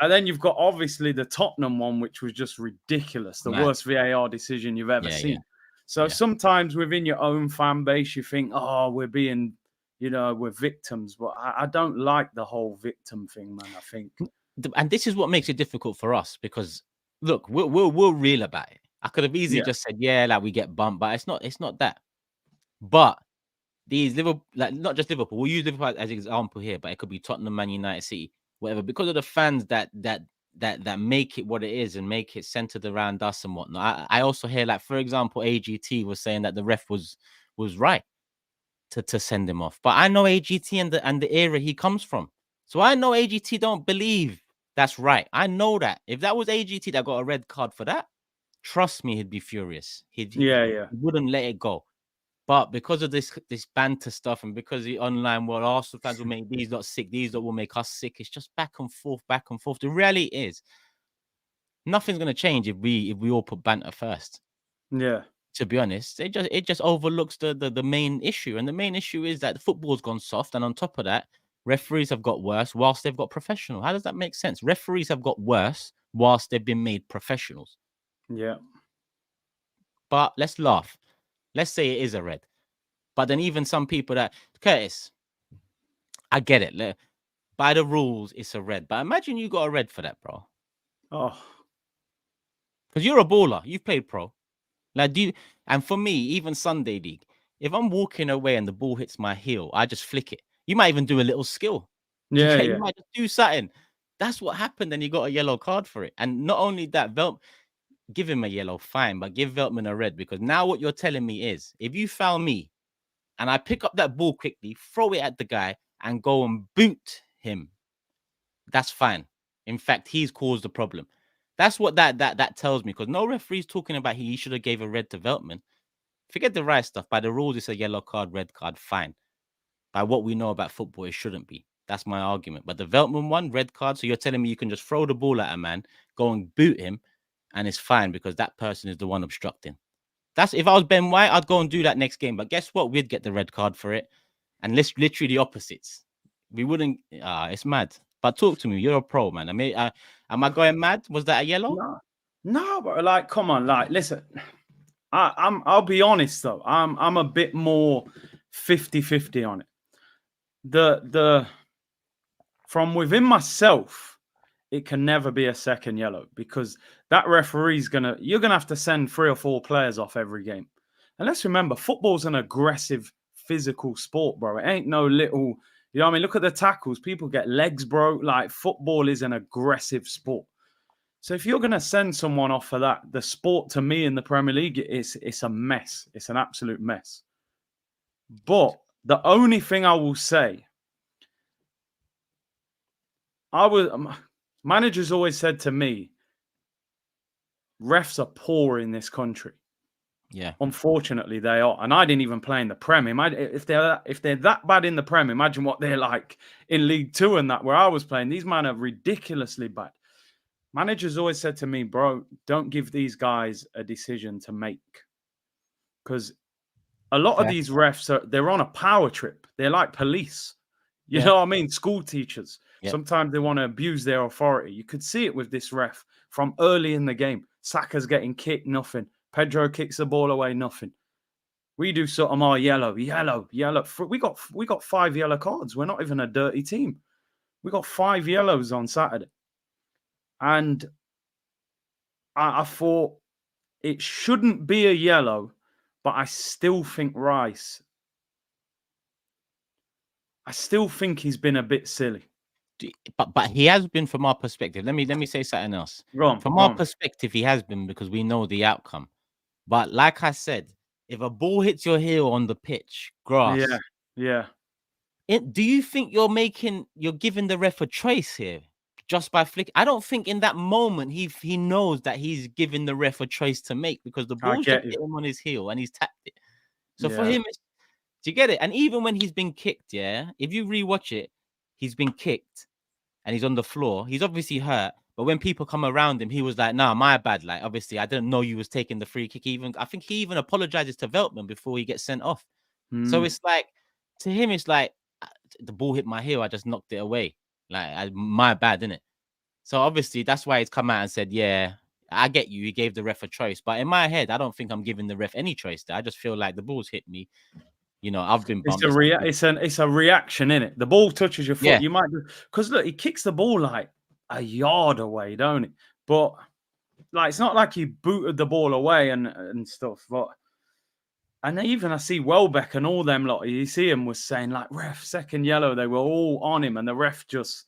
And then you've got obviously the Tottenham one, which was just ridiculous. The worst VAR decision you've ever seen. So sometimes within your own fan base, you think, oh, we're being, we're victims. But I don't like the whole victim thing, man, I think. And this is what makes it difficult for us because, look, we're real about it. I could have easily just said, like we get bumped, but it's not that. But these Liverpool, like not just Liverpool, we'll use Liverpool as an example here, but it could be Tottenham, Man United, City. Whatever, because of the fans that make it what it is and make it centered around us and whatnot. I also hear, like, for example, AGT was saying that the ref was right to send him off. But I know AGT and the era he comes from. So I know AGT don't believe that's right. I know that. If that was AGT that got a red card for that, trust me, he'd be furious. He wouldn't let it go. But because of this banter stuff and because the online world, Arsenal fans will make these lot sick, these lot will make us sick. It's just back and forth, back and forth. The reality is nothing's gonna change if we all put banter first. Yeah. To be honest, it just overlooks the main issue. And the main issue is that the football's gone soft. And on top of that, referees have got worse whilst they've got professional. How does that make sense? Referees have got worse whilst they've been made professionals. Yeah. But let's laugh. Let's say it is a red. But then even some people that, Curtis, I get it. By the rules, it's a red. But imagine you got a red for that, bro. Oh. Because you're a baller. You've played pro. Like, and for me, even Sunday League, if I'm walking away and the ball hits my heel, I just flick it. You might even do a little skill. Yeah, You might just do something. That's what happened, and you got a yellow card for it. And not only that, give him a yellow, fine, but give Veltman a red, because now what you're telling me is, if you foul me and I pick up that ball quickly, throw it at the guy, and go and boot him, that's fine. In fact, he's caused the problem. That's what that tells me, because no referee's talking about he should have gave a red to Veltman. Forget the right stuff. By the rules, it's a yellow card, red card, fine. By what we know about football, it shouldn't be. That's my argument. But the Veltman one, red card, so you're telling me you can just throw the ball at a man, go and boot him, and it's fine because that person is the one obstructing. That's if I was Ben White, I'd go and do that next game. But guess what? We'd get the red card for it. And literally the opposites. We wouldn't. It's mad. But talk to me. You're a pro, man. I mean, am I going mad? Was that a yellow? No, but like, come on, like, listen. I'll be honest though. I'm a bit more 50-50 on it. The from within myself, it can never be a second yellow, because that referee's you're gonna have to send 3 or 4 players off every game. And let's remember, football's an aggressive, physical sport, bro. It ain't no little, you know what I mean? Look at the tackles. People get legs, bro. Like, football is an aggressive sport. So if you're going to send someone off for that, the sport to me in the Premier League, it's a mess. It's an absolute mess. But the only thing I will say, managers always said to me, refs are poor in this country. Yeah. Unfortunately, they are. And I didn't even play in the Prem. Imagine if they're that bad in the Prem, imagine what they're like in League Two and that, where I was playing. These men are ridiculously bad. Managers always said to me, bro, don't give these guys a decision to make. Because a lot of these refs, they're on a power trip. They're like police. You know what I mean? School teachers. Yeah. Sometimes they want to abuse their authority. You could see it with this ref from early in the game. Saka's getting kicked, nothing. Pedro kicks the ball away, nothing. We do something, yellow. We got 5 yellow cards. We're not even a dirty team. We got 5 yellows on Saturday. And I thought it shouldn't be a yellow, but I still think Rice, he's been a bit silly. But he has been, from our perspective. Let me say something else. From our perspective, he has been, because we know the outcome. But like I said, if a ball hits your heel on the pitch, grass, yeah. Do you think you're giving the ref a choice here just by flick? I don't think in that moment he knows that he's giving the ref a choice to make, because the ball's just hit him on his heel and he's tapped it. So for him, do you get it? And even when he's been kicked, if you rewatch it, he's been kicked and he's on the floor. He's obviously hurt. But when people come around him, he was like, nah, my bad. Like, obviously, I didn't know you was taking the free kick. I think he even apologizes to Veltman before he gets sent off. So it's like, to him, it's like, the ball hit my heel. I just knocked it away. Like, my bad, innit? So obviously, that's why he's come out and said, yeah, I get you. He gave the ref a choice. But in my head, I don't think I'm giving the ref any choice there. I just feel like the ball's hit me. You know, I've been bumped. It's a reaction, innit? The ball touches your foot. Yeah. You might, because look, he kicks the ball like a yard away, don't it? But like, it's not like he booted the ball away and stuff. But and even I see Welbeck and all them lot, you see him was saying like, ref, second yellow. They were all on him, and the ref just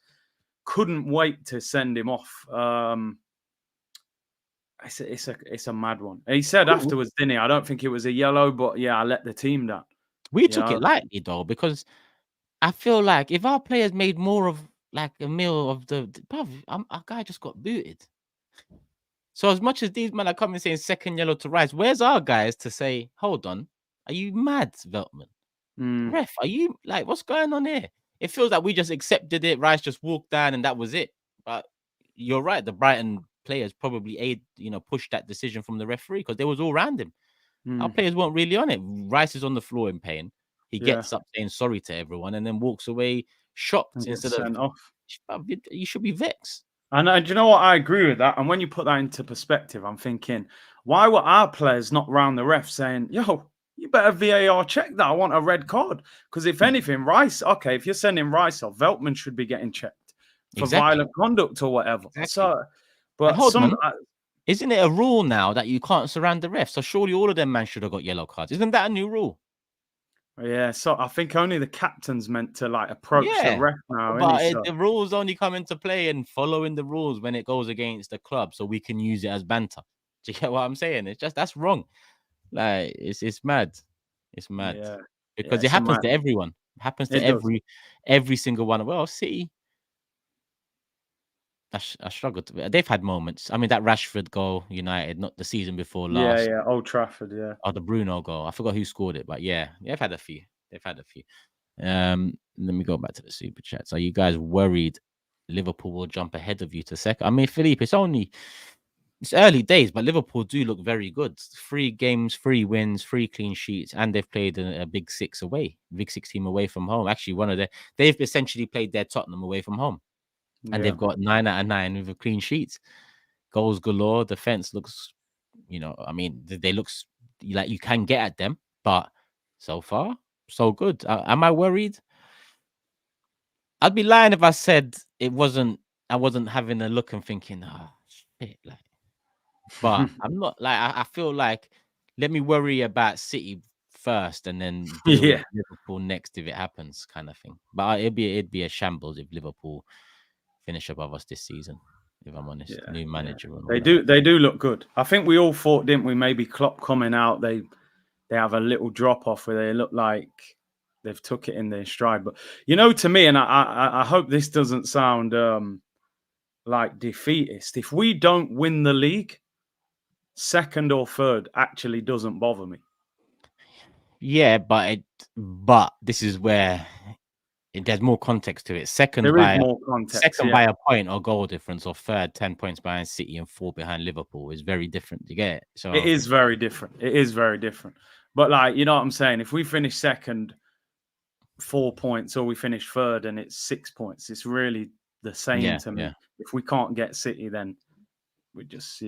couldn't wait to send him off. It's a mad one. He said afterwards, didn't he? I don't think it was a yellow, but yeah, I let the team down. We took Yeah. it lightly though, because I feel like if our players made more of like a meal of bruv, our guy just got booted. So as much as these men are coming saying second yellow to Rice, where's our guys to say, hold on, are you mad, Veltman? Mm, Ref, are you like, what's going on here? It feels like we just accepted it. Rice just walked down and that was it. But you're right. The Brighton players probably pushed that decision from the referee because they was all around him. Our players weren't really on it. Rice is on the floor in pain. He yeah. gets up saying sorry to everyone and then walks away shocked And get instead of, sent off. you should be vexed. And do you know what? I agree with that. And when you put that into perspective, I'm thinking, why were our players not round the ref saying, yo, you better VAR check that. I want a red card. Because if anything, Rice, okay, if you're sending Rice off, Veltman should be getting checked for violent conduct or whatever. Exactly. So, but hold on. Isn't it a rule now that you can't surround the ref? So surely all of them man should have got yellow cards. Isn't that a new rule? Yeah, so I think only the captain's meant to like approach the ref now. But the rules only come into play and following the rules when it goes against the club, so we can use it as banter. Do you get what I'm saying? It's just that's wrong. Like it's mad. It's mad. Yeah. Because it happens to everyone. It happens to every single one. Well, City. I struggled to. They've had moments. I mean, that Rashford goal, United, not the season before last. Yeah, Old Trafford, yeah. Or the Bruno goal. I forgot who scored it, but yeah, they've had a few. Let me go back to the super chats. Are you guys worried Liverpool will jump ahead of you to second? I mean, Philippe, it's early days, but Liverpool do look very good. 3 games, 3 wins, 3 clean sheets, and they've played a big 6 team away from home. Actually, they've essentially played their Tottenham away from home. And they've got 9 out of 9 with a clean sheets. Goals galore. Defense looks, I mean, they looks like you can get at them, but so far, so good. Am I worried? I'd be lying if I said I wasn't having a look and thinking, oh shit, like. But I'm not like I feel like let me worry about City first and then deal with Liverpool next if it happens, kind of thing. But it'd be a shambles if Liverpool finish above us this season. If I'm honest, new manager and all they do look good. I think we all thought, didn't we? Maybe Klopp coming out, they have a little drop off where they look like they've took it in their stride. But to me, and I hope this doesn't sound like defeatist. If we don't win the league, second or third actually doesn't bother me. Yeah, but this is where there's more context to it. Second by a point or goal difference, or third 10 points behind City and 4 behind Liverpool is very different. You get it? So it is very different. But like, you know what I'm saying? If we finish second, 4 points, or we finish third and it's 6 points, it's really the same to me. Yeah. If we can't get City, then we just,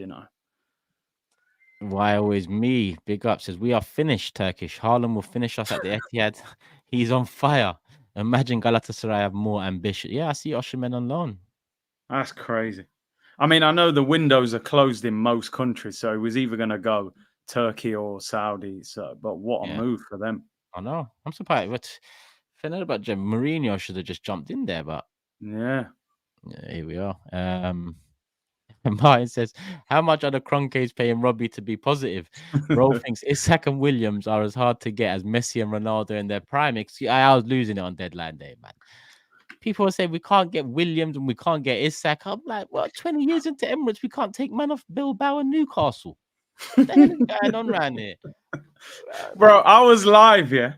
Why always me? Big up says we are finished. Turkish Haaland will finish us at the Etihad. He's on fire. Imagine Galatasaray have more ambition. Yeah, I see Osimhen on loan. That's crazy. I mean, I know the windows are closed in most countries, so he was either going to go Turkey or Saudi. So, but what a move for them. I know. I'm surprised. But if I know about Mourinho, should have just jumped in there. But yeah, here we are. Martin says, how much are the Cronkies paying Robbie to be positive? Bro thinks Isak and Williams are as hard to get as Messi and Ronaldo in their prime. I was losing it on deadline day, man. People say we can't get Williams and we can't get Isak. I'm like, well, 20 years into Emirates, we can't take man off Bilbao and Newcastle. What the hell is going on around here? Bro, I was live, yeah.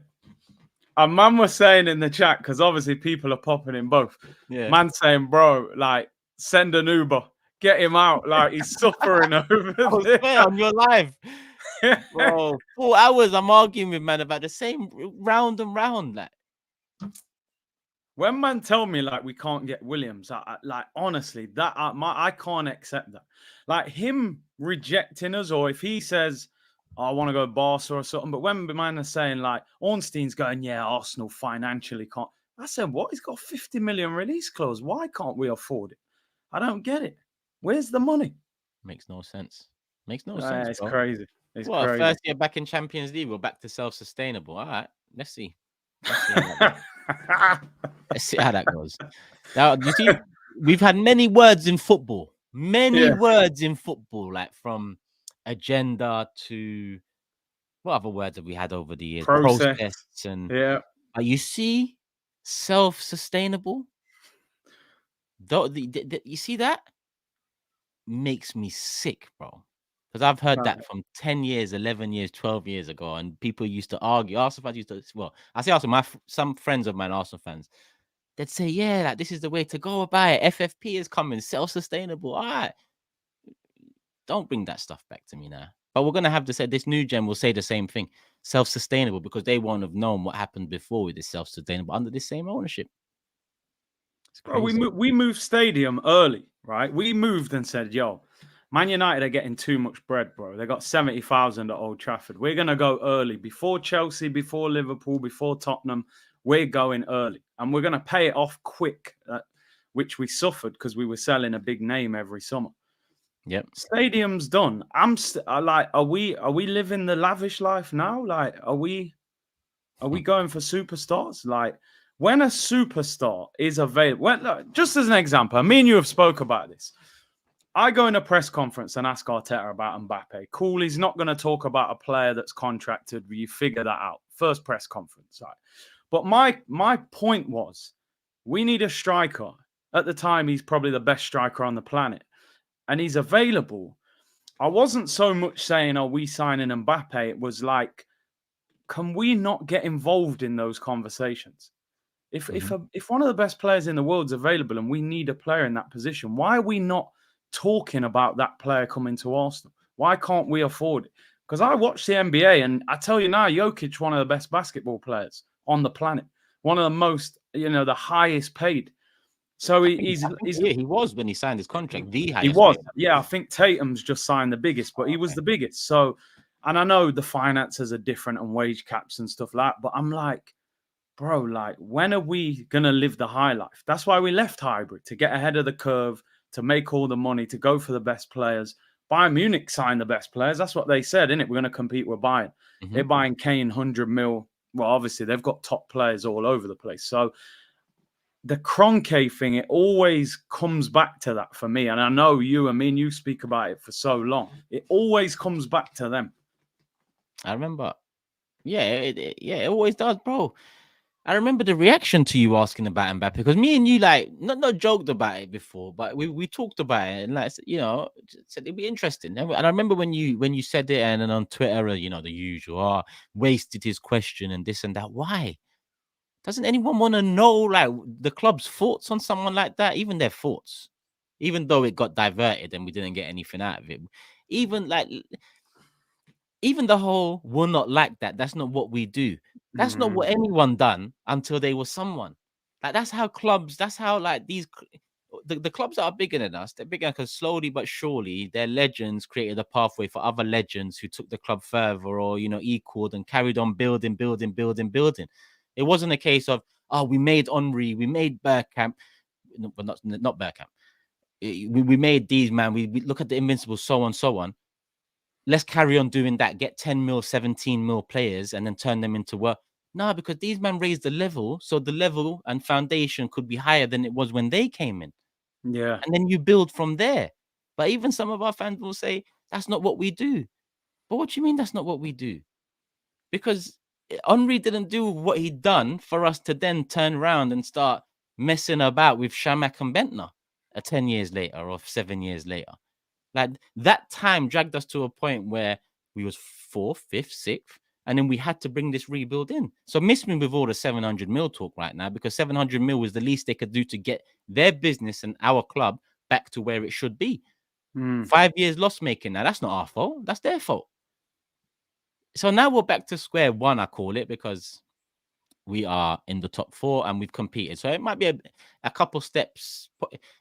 And man was saying in the chat, because obviously people are popping in both. Yeah. Man saying, bro, like, send an Uber. Get him out. Like, he's suffering over there. On your live. Bro, 4 hours I'm arguing with man about the same round and round. Like, when man tell me, like, we can't get Williams, like, honestly, that I can't accept that. Like, him rejecting us, or if he says, oh, I want to go Barca or something, but when man is saying, like, Ornstein's going, yeah, Arsenal financially can't. I said, what? He's got 50 million release clause. Why can't we afford it? I don't get it. Where's the money? Makes no sense. Makes no sense. It's crazy. It's crazy. First year back in Champions League, we're back to self-sustainable. All right, let's see. Let's see how that goes. Now, you see, we've had many words in football. Many words in football, like from agenda to what other words have we had over the years? Process. Process and Yeah. you see, self-sustainable. You see that makes me sick, bro. Because I've heard that from 10 years, 11 years, 12 years ago, and people used to argue. Arsenal fans used to, well, I say Arsenal, some friends of mine, Arsenal fans, they'd say, yeah, like this is the way to go about it. FFP is coming, self-sustainable. All right. Don't bring that stuff back to me now. But we're gonna have to say this new gen will say the same thing, self-sustainable, because they won't have known what happened before with this self-sustainable under this same ownership. It's Bro, crazy. we moved stadium early, right? We moved and said, yo, Man United are getting too much bread, bro. They got 70,000 at Old Trafford. We're going to go early. Before Chelsea, before Liverpool, before Tottenham, we're going early. And we're going to pay it off quick, which we suffered because we were selling a big name every summer. Yep. Stadium's done. Are we living the lavish life now? Like, are we going for superstars? Like, when a superstar is available, look, just as an example, me and you have spoke about this. I go in a press conference and ask Arteta about Mbappe. Cool, he's not going to talk about a player that's contracted. You figure that out. First press conference, right? But my point was, we need a striker. At the time, he's probably the best striker on the planet, and he's available. I wasn't so much saying, "Are we signing Mbappe?" It was like, can we not get involved in those conversations? If one of the best players in the world is available and we need a player in that position, why are we not talking about that player coming to Arsenal? Why can't we afford it? Because I watch the NBA and I tell you now, Jokic, one of the best basketball players on the planet, one of the most, the highest paid. So he was when he signed his contract, the highest. He was, paid. yeah. I think Tatum's just signed the biggest, but he was the biggest. So, and I know the finances are different and wage caps and stuff like that, but I'm like, bro, like, when are we going to live the high life? That's why we left hybrid, to get ahead of the curve, to make all the money, to go for the best players. Bayern Munich signed the best players. That's what they said, innit? We're going to compete with Bayern. They're buying Kane 100 mil. Well, obviously, they've got top players all over the place. So the Kroenke thing, it always comes back to that for me. And I know you and me and you speak about it for so long. It always comes back to them. I remember. Yeah, it always does, bro. I remember the reaction to you asking about Mbappe, because me and you not joked about it before, but we talked about it and said it'd be interesting. And I remember when you said it, and then on Twitter, the usual, wasted his question and this and that. Why? Doesn't anyone want to know like the club's thoughts on someone like that? Even their thoughts, even though it got diverted and we didn't get anything out of it. Even the whole, we're not like that. That's not what we do. That's not what anyone done until they were someone. Like, that's how like these the clubs that are bigger than us, they're bigger because slowly but surely their legends created a pathway for other legends who took the club further or equaled and carried on building. It wasn't a case of, we made Henry, we made Bergkamp, but not Bergkamp. We made these, man. We look at the Invincibles, so on. Let's carry on doing that. Get 10 mil, 17 mil players and then turn them into work. No, because these men raised the level, so the level and foundation could be higher than it was when they came in. Yeah. And then you build from there. But even some of our fans will say, that's not what we do. But what do you mean that's not what we do? Because Henry didn't do what he'd done for us to then turn around and start messing about with Shamak and Bentner 10 years later or 7 years later. Like, that time dragged us to a point where we was 4th, 5th, 6th, and then we had to bring this rebuild in. So miss me with all the 700 mil talk right now, because 700 mil was the least they could do to get their business and our club back to where it should be. 5 years loss making now. That's not our fault. That's their fault. So now we're back to square one, I call it, because we are in the top 4 and we've competed. So it might be a couple steps,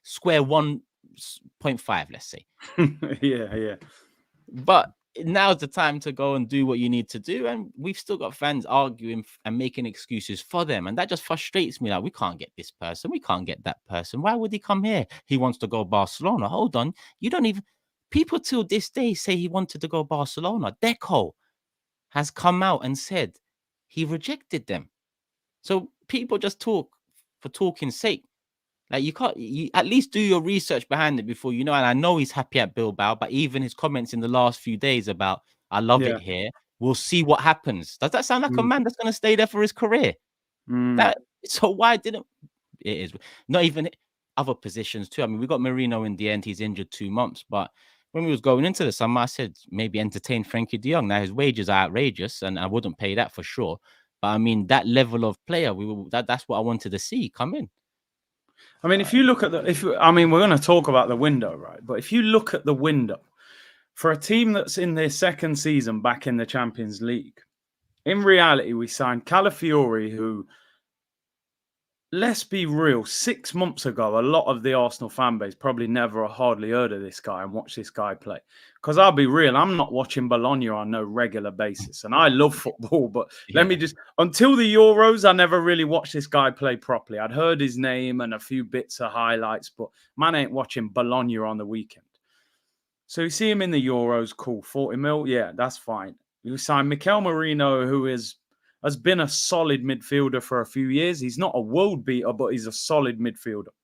square 1.5, let's say. Yeah. But now's the time to go and do what you need to do. And we've still got fans arguing and making excuses for them. And that just frustrates me. Like, we can't get this person. We can't get that person. Why would he come here? He wants to go Barcelona. Hold on. You don't even... People till this day say he wanted to go Barcelona. Deco has come out and said he rejected them. So people just talk for talking's sake. Like, you at least do your research behind it before And I know he's happy at Bilbao, but even his comments in the last few days about, I love it here, we'll see what happens. Does that sound like a Mm, man that's going to stay there for his career? mm. That so why didn't it is not even other positions too? I mean, we got Merino in the end. He's injured 2 months, but when we was going into the summer, I said maybe entertain Frankie De Jong. Now his wages are outrageous, and I wouldn't pay that for sure. But I mean, that level of player, that's what I wanted to see come in. I mean, if you look at I mean, we're going to talk about the window, right? But if you look at the window for a team that's in their second season back in the Champions League, in reality, we signed Calafiori, who, let's be real, 6 months ago, a lot of the Arsenal fan base probably never or hardly heard of this guy and watched this guy play. Because I'll be real, I'm not watching Bologna on no regular basis. And I love football, but let me just, until the Euros, I never really watched this guy play properly. I'd heard his name and a few bits of highlights, but man ain't watching Bologna on the weekend. So you see him in the Euros, cool, 40 mil, yeah, that's fine. You sign Mikel Merino, who has been a solid midfielder for a few years. He's not a world beater, but he's a solid midfielder.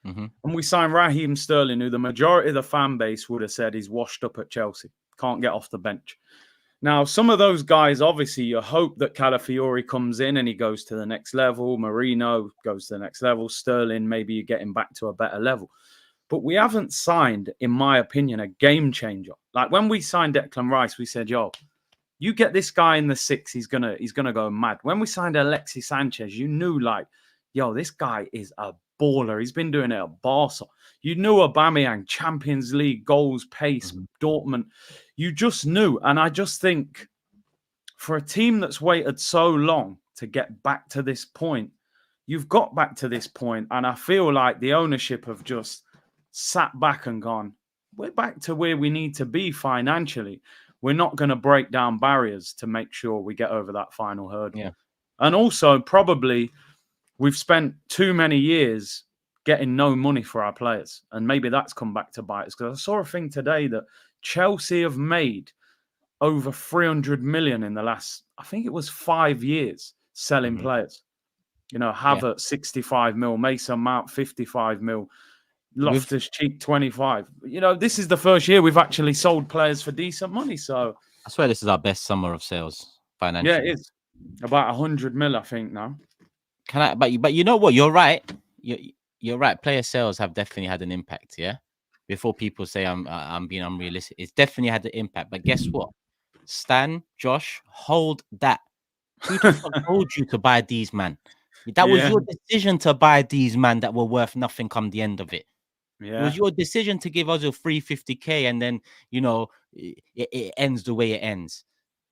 Mm-hmm. And we signed Raheem Sterling, who the majority of the fan base would have said he's washed up at Chelsea, can't get off the bench. Now, some of those guys, obviously, you hope that Calafiori comes in and he goes to the next level. Merino goes to the next level. Sterling, maybe you get him back to a better level. But we haven't signed, in my opinion, a game changer. Like when we signed Declan Rice, we said, yo, you get this guy in the six, he's gonna go mad. When we signed Alexis Sanchez, you knew like, yo, this guy is a baller. He's been doing it at Barca. You knew Aubameyang, Champions League, goals, pace, Dortmund. You just knew. And I just think for a team that's waited so long to get back to this point, you've got back to this point, and I feel like the ownership have just sat back and gone, we're back to where we need to be financially. We're not going to break down barriers to make sure we get over that final hurdle. Yeah. And also, probably, we've spent too many years getting no money for our players. And maybe that's come back to bite us. Because I saw a thing today that Chelsea have made over 300 million in the last, I think it was 5 years, selling players. You know, Havertz, 65 mil, Mason Mount, 55 mil. Loftus-Cheek 25. You know, this is the first year we've actually sold players for decent money. So I swear this is our best summer of sales financially. Yeah, it is about 100 mil, I think now. But you know what? You're right. You're right. Player sales have definitely had an impact. Yeah. Before people say I'm being unrealistic, it's definitely had an impact. But guess what? Stan, Josh, hold that. Who the fuck told you to buy these, man? That was your decision to buy these, man, that were worth nothing come the end of it. It was your decision to give us a 350k, and then you know it ends the way it ends.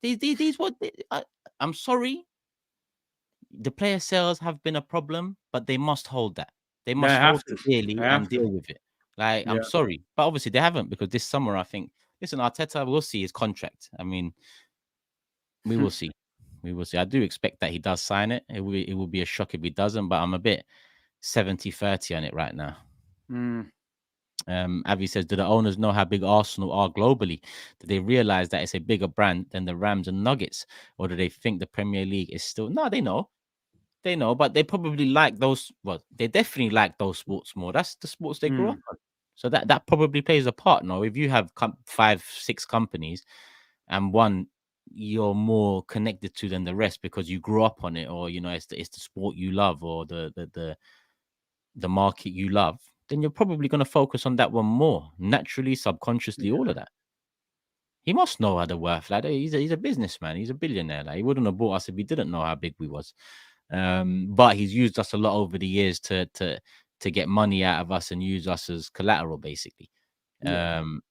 These what I'm sorry. The player sales have been a problem, but they must hold that. They must hold it daily and deal with it. Like I'm sorry, but obviously they haven't, because this summer I think. Listen, Arteta, we'll see his contract. I mean, we will see. We will see. I do expect that he does sign it. It will be a shock if he doesn't, but I'm a bit 70-30 on it right now. Avi says, do the owners know how big Arsenal are globally? Do they realize that it's a bigger brand than the Rams and Nuggets? Or do they think the Premier League is still... No, they know. They know, but they probably like those... Well, they definitely like those sports more. That's the sports they grew up on. So that probably plays a part. No, if you have 5-6 companies and one you're more connected to than the rest because you grew up on it, or you know it's the sport you love, or the market you love, then you're probably going to focus on that one more naturally, subconsciously, all of that. He must know how the worth. Like he's a businessman. He's a billionaire. Like he wouldn't have bought us if he didn't know how big we was. But he's used us a lot over the years to get money out of us and use us as collateral, basically. And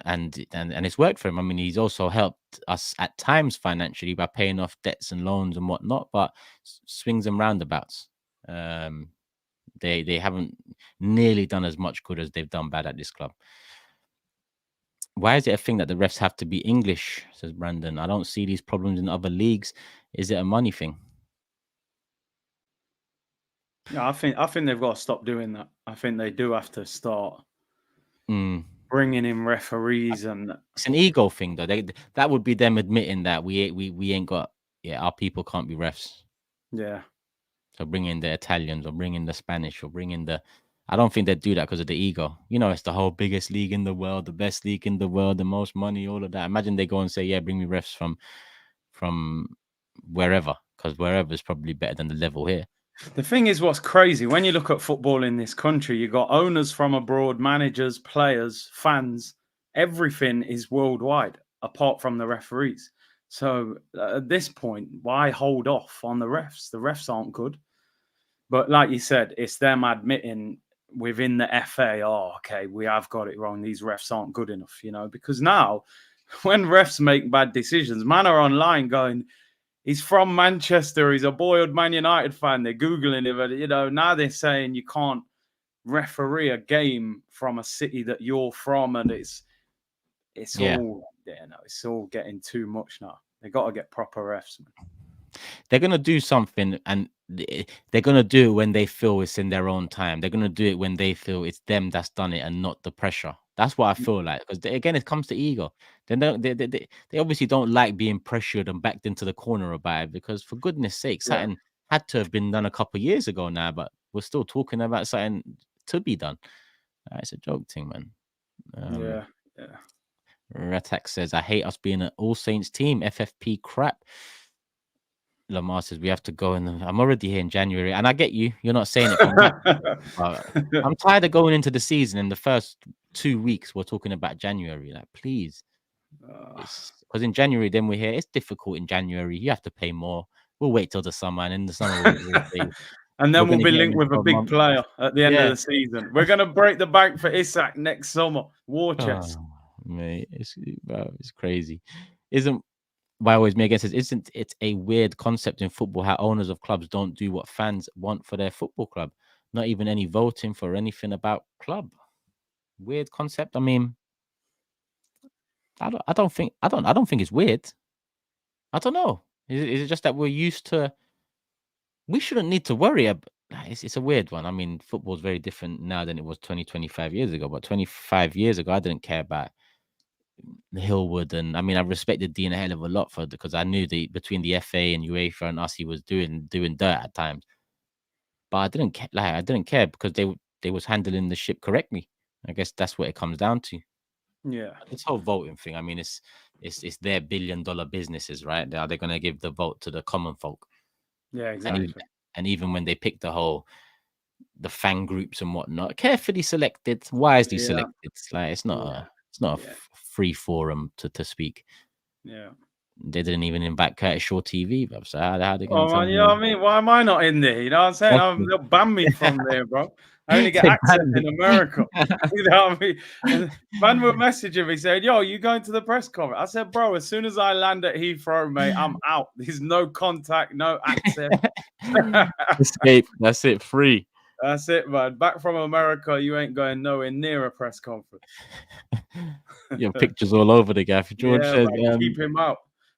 it's worked for him. I mean, he's also helped us at times financially by paying off debts and loans and whatnot, but swings and roundabouts. They haven't nearly done as much good as they've done bad at this club. Why is it a thing that the refs have to be English, says Brandon? I don't see these problems in other leagues. Is it a money thing? Yeah, I think they've got to stop doing that. I think they do have to start bringing in referees, and it's an ego thing, though. That would be them admitting that we ain't got our people can't be refs. Yeah. So bring in the Italians, or bring in the Spanish, or bring in the I don't think they'd do that because of the ego. You know, it's the whole biggest league in the world, the best league in the world, the most money, all of that. Imagine they go and say, "Yeah, bring me refs from wherever," because wherever is probably better than the level here. The thing is, what's crazy when you look at football in this country, you got owners from abroad, managers, players, fans. Everything is worldwide, apart from the referees. So at this point, why hold off on the refs? The refs aren't good. But like you said, it's them admitting within the FA, oh, okay, we have got it wrong. These refs aren't good enough, because now when refs make bad decisions, man are online going, he's from Manchester, he's a boyhood Man United fan. They're Googling him, but now they're saying you can't referee a game from a city that you're from, and it's all it's all getting too much now. They got to get proper refs, man. They're gonna do something, and they're gonna do it when they feel it's in their own time. They're gonna do it when they feel it's them that's done it and not the pressure. That's what I feel like, because again, it comes to ego. They obviously don't like being pressured and backed into the corner about it, because for goodness sake, something had to have been done a couple of years ago now, but we're still talking about something to be done. It's a joke thing, man. Yeah. Ratak says, I hate us being an All Saints team. FFP crap. Lamar says we have to go in. I'm already here in January, and I get you. You're not saying it from that. But I'm tired of going into the season. In the first 2 weeks, we're talking about January. Like, please, because in January, then we're here. It's difficult in January. You have to pay more. We'll wait till the summer, and in the summer, we'll pay. And then we'll be linked with a big player at the end of the season. We're gonna break the bank for Isak next summer. War chest. Mate, it's crazy. By always me again says, isn't it a weird concept in football how owners of clubs don't do what fans want for their football club? Not even any voting for anything about club. Weird concept. I mean, I don't think it's weird. I don't know. Is it just that we're used to? We shouldn't need to worry about. It's a weird one. I mean, football's very different now than it was 25 years ago. But 25 years ago, I didn't care about Hillwood, and I mean, I respected Dean a hell of a lot because I knew between the FA and UEFA and us, he was doing dirt at times. But I didn't care. I didn't care because they was handling the ship correctly. I guess that's what it comes down to. Yeah, this whole voting thing. I mean, it's their billion-dollar businesses, right? Are they going to give the vote to the common folk? Yeah, exactly. And even when they pick the fan groups and whatnot, carefully selected, wisely selected. It's not a free forum to speak. Yeah. They didn't even invite Curtis Shaw TV, bro. So how they going to tell me? You know what I mean? Why am I not in there? You know what I'm saying? They'll ban me from there, bro. I only get access in America. You know what I mean? Man would message him. He said, yo, you going to the press conference? I said, bro, as soon as I land at Heathrow, mate, I'm out. There's no contact, no access. Escape. That's it. Free. That's it, man. Back from America, you ain't going nowhere near a press conference. You have pictures all over the gaff. George says, keep him out.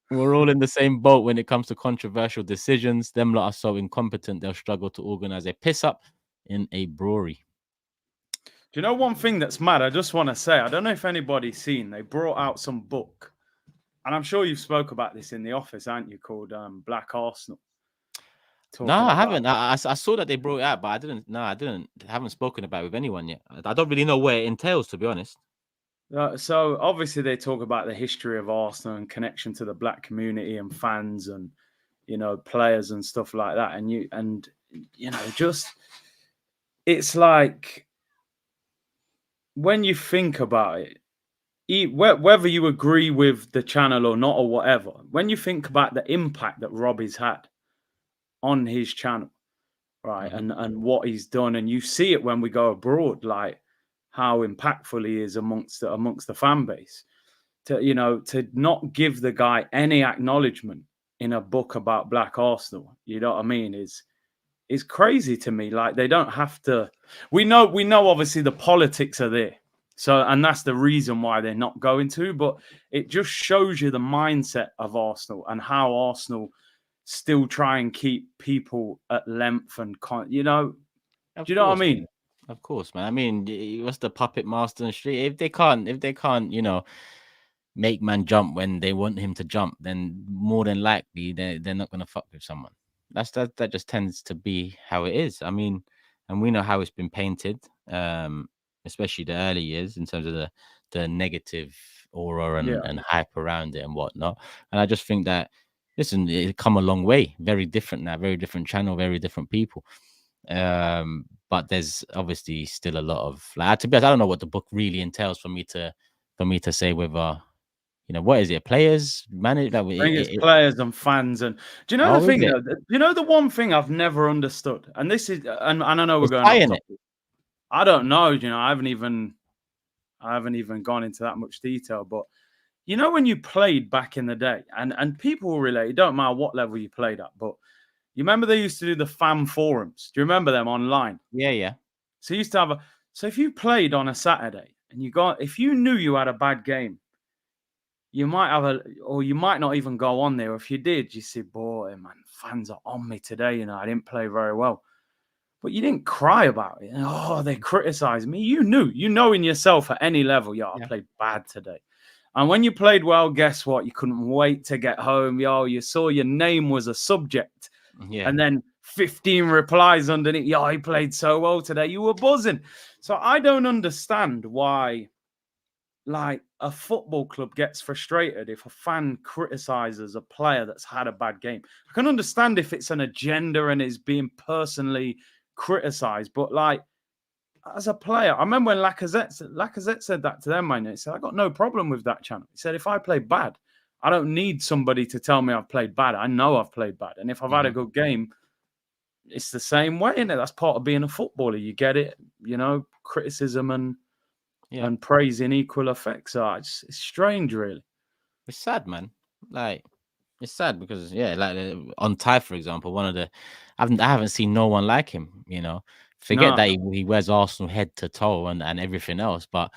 We're all in the same boat when it comes to controversial decisions. Them lot are so incompetent, they'll struggle to organize a piss up in a brewery. Do you know one thing that's mad? I just want to say, I don't know if anybody's seen, they brought out some book, and I'm sure you've spoke about this in the office, aren't you, called Black Arsenal? No, I haven't. I saw that they brought it out, but I didn't. No, I haven't spoken about it with anyone yet. I don't really know what it entails, to be honest. So obviously they talk about the history of Arsenal and connection to the black community and fans and players and stuff like that, and just it's like when you think about it, whether you agree with the channel or not or whatever, when you think about the impact that Robbie's had on his channel, right, and what he's done, and you see it when we go abroad, like how impactful he is amongst the fan base, to not give the guy any acknowledgement in a book about Black Arsenal, you know what I mean, is crazy to me. Like, they don't have to. We know obviously the politics are there, so, and that's the reason why they're not going to, but it just shows you the mindset of Arsenal and how Arsenal still try and keep people at length and do you know what I mean? Of course, man. I mean, what's the puppet master in the street? If they can't, make man jump when they want him to jump, then more than likely they're not gonna fuck with someone. That just tends to be how it is. I mean, and we know how it's been painted, especially the early years in terms of the negative aura and hype around it and whatnot. And I just think that, listen, it's come a long way, very different now, very different channel, very different people. But there's obviously still a lot of, like, to be honest, I don't know what the book really entails for me to say whether, what is it, players manage that. I think it's players and fans. And do you know the thing though? You know the one thing I've never understood, and this is, and I know we're going off topic. I don't know. You know, I haven't even gone into that much detail. But you know, when you played back in the day, and people will relate. It don't matter what level you played at, but you remember they used to do the fan forums. Do you remember them online? Yeah. So you used to have so if you played on a Saturday and if you knew you had a bad game, you might have or you might not even go on there. If you did, you say, boy, man, fans are on me today. You know, I didn't play very well. But you didn't cry about it. Oh, they criticized me. You know in yourself at any level, I played bad today. And when you played well, guess what? You couldn't wait to get home. You saw your name was a subject. Yeah. And then 15 replies underneath. He played so well today. You were buzzing. So I don't understand why, like, a football club gets frustrated if a fan criticizes a player that's had a bad game. I can understand if it's an agenda and is being personally criticized, but like, as a player, I remember when Lacazette said that to them, man. He said, I got no problem with that channel. He said, if I play bad, I don't need somebody to tell me I've played bad. I know I've played bad. And if I've had a good game, it's the same way, innit? That's part of being a footballer. You get it, criticism and praise in equal effects. So it's strange, really. It's sad, man. Like, it's sad because, like on Ty, for example, I haven't seen no one like him. Forget that he wears Arsenal head to toe and everything else, but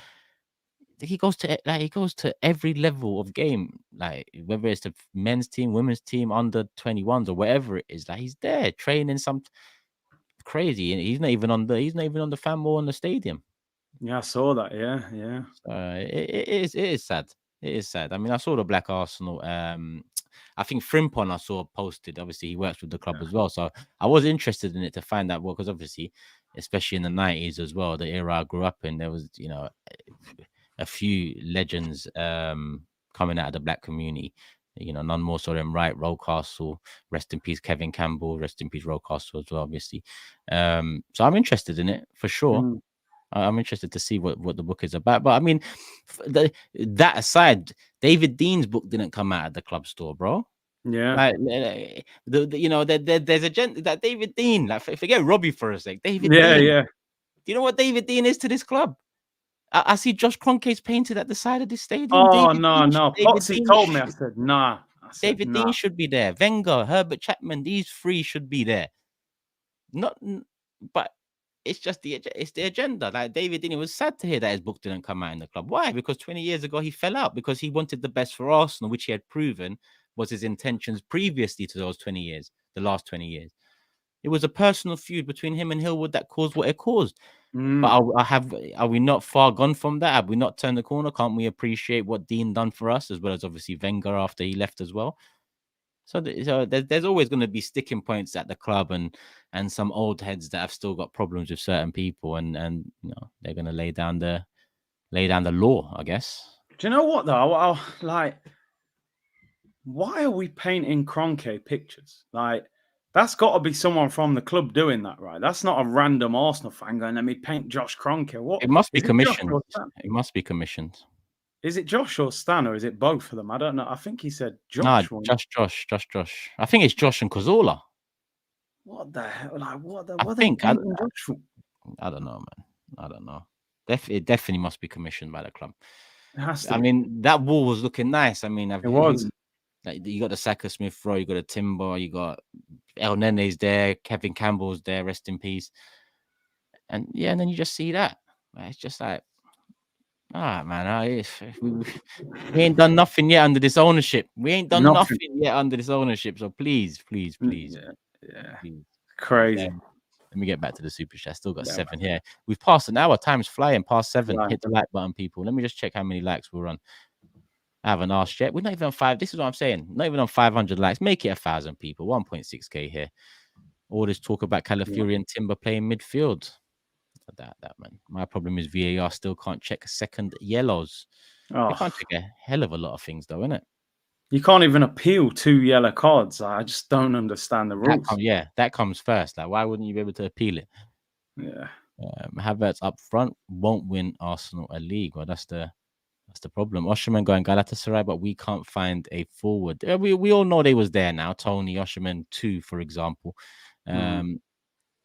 he goes to every level of game, like whether it's the men's team, women's team, under 21s or whatever it is. Like, he's there training some crazy, and he's not even on the fan wall in the stadium. Yeah, I saw that. Yeah. It is sad. It is sad. I mean, I saw the Black Arsenal. I think Frimpong I saw posted. Obviously, he works with the club as well, so I was interested in it to find out because obviously, especially in the 90s as well, the era I grew up in, there was a few legends coming out of the black community. None more so than Rocastle. Rest in peace, Kevin Campbell. Rest in peace, Rocastle as well, obviously. So I'm interested in it for sure. I'm interested to see what the book is about. But I mean, that aside, David Dean's book didn't come out at the club store, bro. Yeah. Like, there's a gent that David Dean. Like, forget Robbie for a sec. David Dean. Yeah. Do you know what David Dean is to this club? I see Josh Kroenke's painted at the side of this stadium. Oh, no. Potsy told me. I said, nah. David Dean should be there. Wenger, Herbert Chapman, these three should be there. But it's just the agenda. Like, David Dean, it was sad to hear that his book didn't come out in the club. Why? Because 20 years ago he fell out because he wanted the best for Arsenal, which he had proven was his intentions previously to those 20 years, the last 20 years. It was a personal feud between him and Hillwood that caused what it caused. But are we not far gone from that? Have we not turned the corner? Can't we appreciate what Dean done for us, as well as obviously Wenger after he left as well? So there's always going to be sticking points at the club and some old heads that have still got problems with certain people, and they're going to lay down the law, I guess. Do you know what though? Like, why are we painting Kroenke pictures? Like, that's got to be someone from the club doing that, right? That's not a random Arsenal fan going, let me paint Josh Kroenke. What? It must be commissioned. It must be commissioned. Is it Josh or Stan, or is it both of them? I don't know. I think he said Josh. No, Josh. I think it's Josh and Cazorla. What the hell? Like, what the? I don't know, man. I don't know. It definitely must be commissioned by the club. It has to. I mean, that wall was looking nice. I mean, it was. Like, you got the Saka Smith Rowe, you got a Timber, you got El Nene's there, Kevin Campbell's there, rest in peace. And then you just see that. It's just like, man, we ain't done nothing yet under this ownership. So please. Yeah. Please. Crazy. Let me get back to the super chat. Still got 7 here. We've passed an hour. Time's flying. Past 7. Right. Hit the like button, people. Let me just check how many likes we're on. I haven't asked yet. We're not even on 5. This is what I'm saying. Not even on 500 likes. Make it 1,000 people. 1.6k here. All this talk about Calafiori and Timber playing midfield. That man. My problem is VAR still can't check second yellows. They can't check a hell of a lot of things, though, innit? You can't even appeal 2 yellow cards. I just don't understand the rules. That comes first. Like, why wouldn't you be able to appeal it? Yeah. Havertz up front won't win Arsenal a league. Well, that's the problem. Osimhen going Galatasaray, but we can't find a forward. We all know they was there now. Tony Osimhen 2, for example.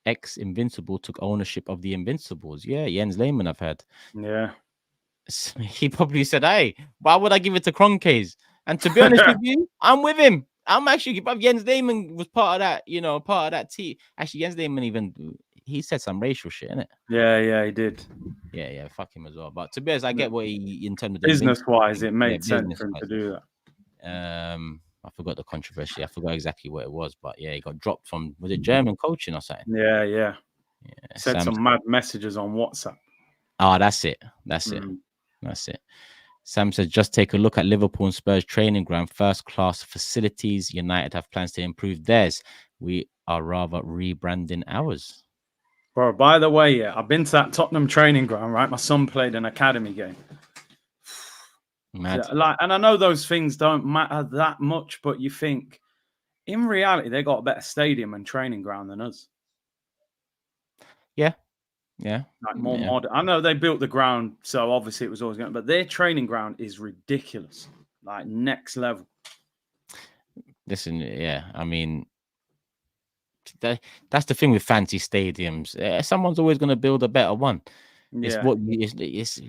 Ex-Invincible took ownership of the Invincibles. Yeah, Jens Lehmann, I've heard. Yeah. He probably said, hey, why would I give it to Kroenkes? And to be honest with you, I'm with him. I'm actually, Jens Lehmann was part of that team. Actually, Jens Lehmann he said some racial shit, innit? Yeah, he did. Yeah, fuck him as well. But to be honest, I get what he, in terms of business-wise, it made sense for him to do that. I forgot the controversy. I forgot exactly what it was, but yeah, he got dropped from, was it German coaching or something? Yeah. Sent some mad messages on WhatsApp. Oh, that's it. Sam says, just take a look at Liverpool and Spurs training ground, first class facilities. United have plans to improve theirs. We are rather rebranding ours. Bro, by the way, I've been to that Tottenham training ground, right? My son played an academy game. Mad. And I know those things don't matter that much, but you think, in reality, they got a better stadium and training ground than us. Yeah. Like more modern. I know they built the ground, so obviously it was always going, but their training ground is ridiculous, like next level. Listen, I mean, that's the thing with fancy stadiums. Someone's always going to build a better one. It's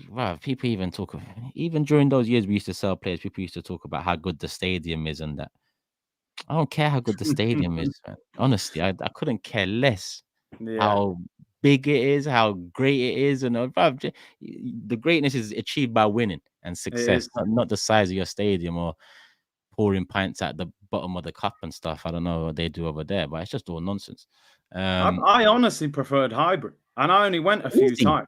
wow. People even talk even during those years we used to sell players. People used to talk about how good the stadium is and that. I don't care how good the stadium is, man. Honestly, I couldn't care less how big it is, how great it is, and the greatness is achieved by winning and success, not the size of your stadium or pouring pints at the bottom of the cup and stuff. I don't know what they do over there, but it's just all nonsense. I honestly preferred hybrid, and I only went a few times.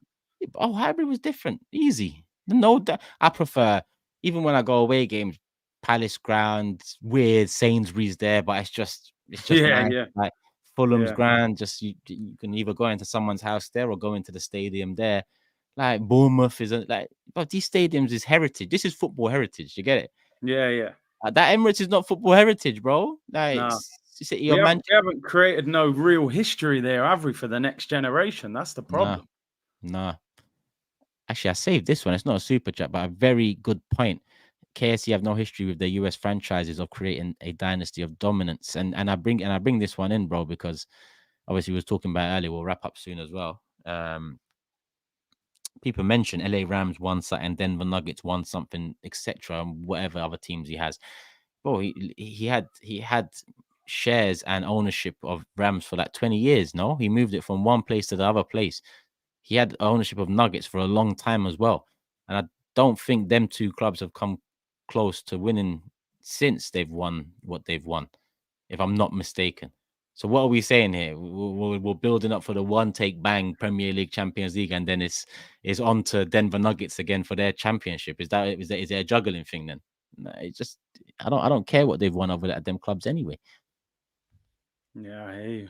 Oh, hybrid was different, easy. No, I prefer, even when I go away games, Palace ground, weird Sainsbury's there, but it's just nice. Like Fulham's ground, just you can either go into someone's house there or go into the stadium there. Like Bournemouth but these stadiums is heritage. This is football heritage. You get it? Yeah. That Emirates is not football heritage, bro. Like, no. We haven't created no real history there, have we, for the next generation? That's the problem. Nah. Actually, I saved this one. It's not a super chat, but a very good point. KSC have no history with the US franchises of creating a dynasty of dominance. And I bring this one in, bro, because obviously we was talking about earlier. We'll wrap up soon as well. People mention LA Rams won something, Denver Nuggets won something, etc. And whatever other teams he has. Bro, he had shares and ownership of Rams for like 20 years. No, he moved it from one place to the other place. He had ownership of Nuggets for a long time as well. And I don't think them two clubs have come close to winning since they've won what they've won, if I'm not mistaken. So what are we saying here? We're building up for the one take bang Premier League, Champions League, and then it's on to Denver Nuggets again for their championship. Is it a juggling thing then? No, it's just I don't care what they've won over at them clubs anyway. Yeah, I hear you.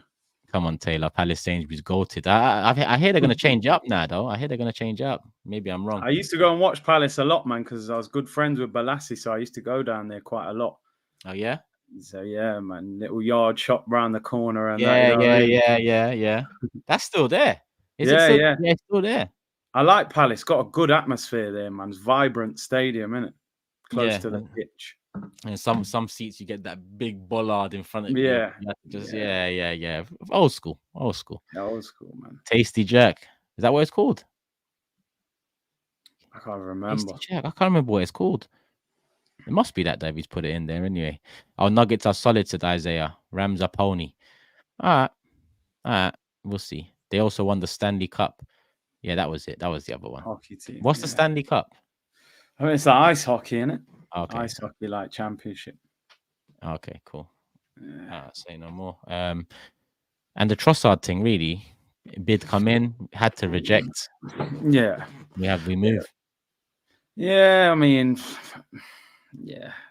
Come on, Taylor. Palace Sainsbury's goated. I hear they're going to change up now, though. I hear they're going to change up. Maybe I'm wrong. I used to go and watch Palace a lot, man, because I was good friends with Balassi, so I used to go down there quite a lot. Oh, yeah? So, yeah, man. Little yard shop round the corner. And yeah. That's still there. Yeah, it's still there. I like Palace. Got a good atmosphere there, man. It's vibrant stadium, isn't it? Close to the pitch. And some seats you get that big bollard in front of you. Yeah. Old school, man. Tasty Jack. Is that what it's called? I can't remember. Tasty Jack. I can't remember what it's called. It must be that Davies put it in there anyway. Our Nuggets are solid, said Isaiah. Rams are pony. All right. We'll see. They also won the Stanley Cup. Yeah, that was it. That was the other one. Hockey team. What's the Stanley Cup? I mean, it's the ice hockey, isn't it? Okay. Ice hockey like championship. Okay, cool. Say no more. And the Trossard thing, really, bid come in, had to reject. Yeah. We move. Yeah, I mean,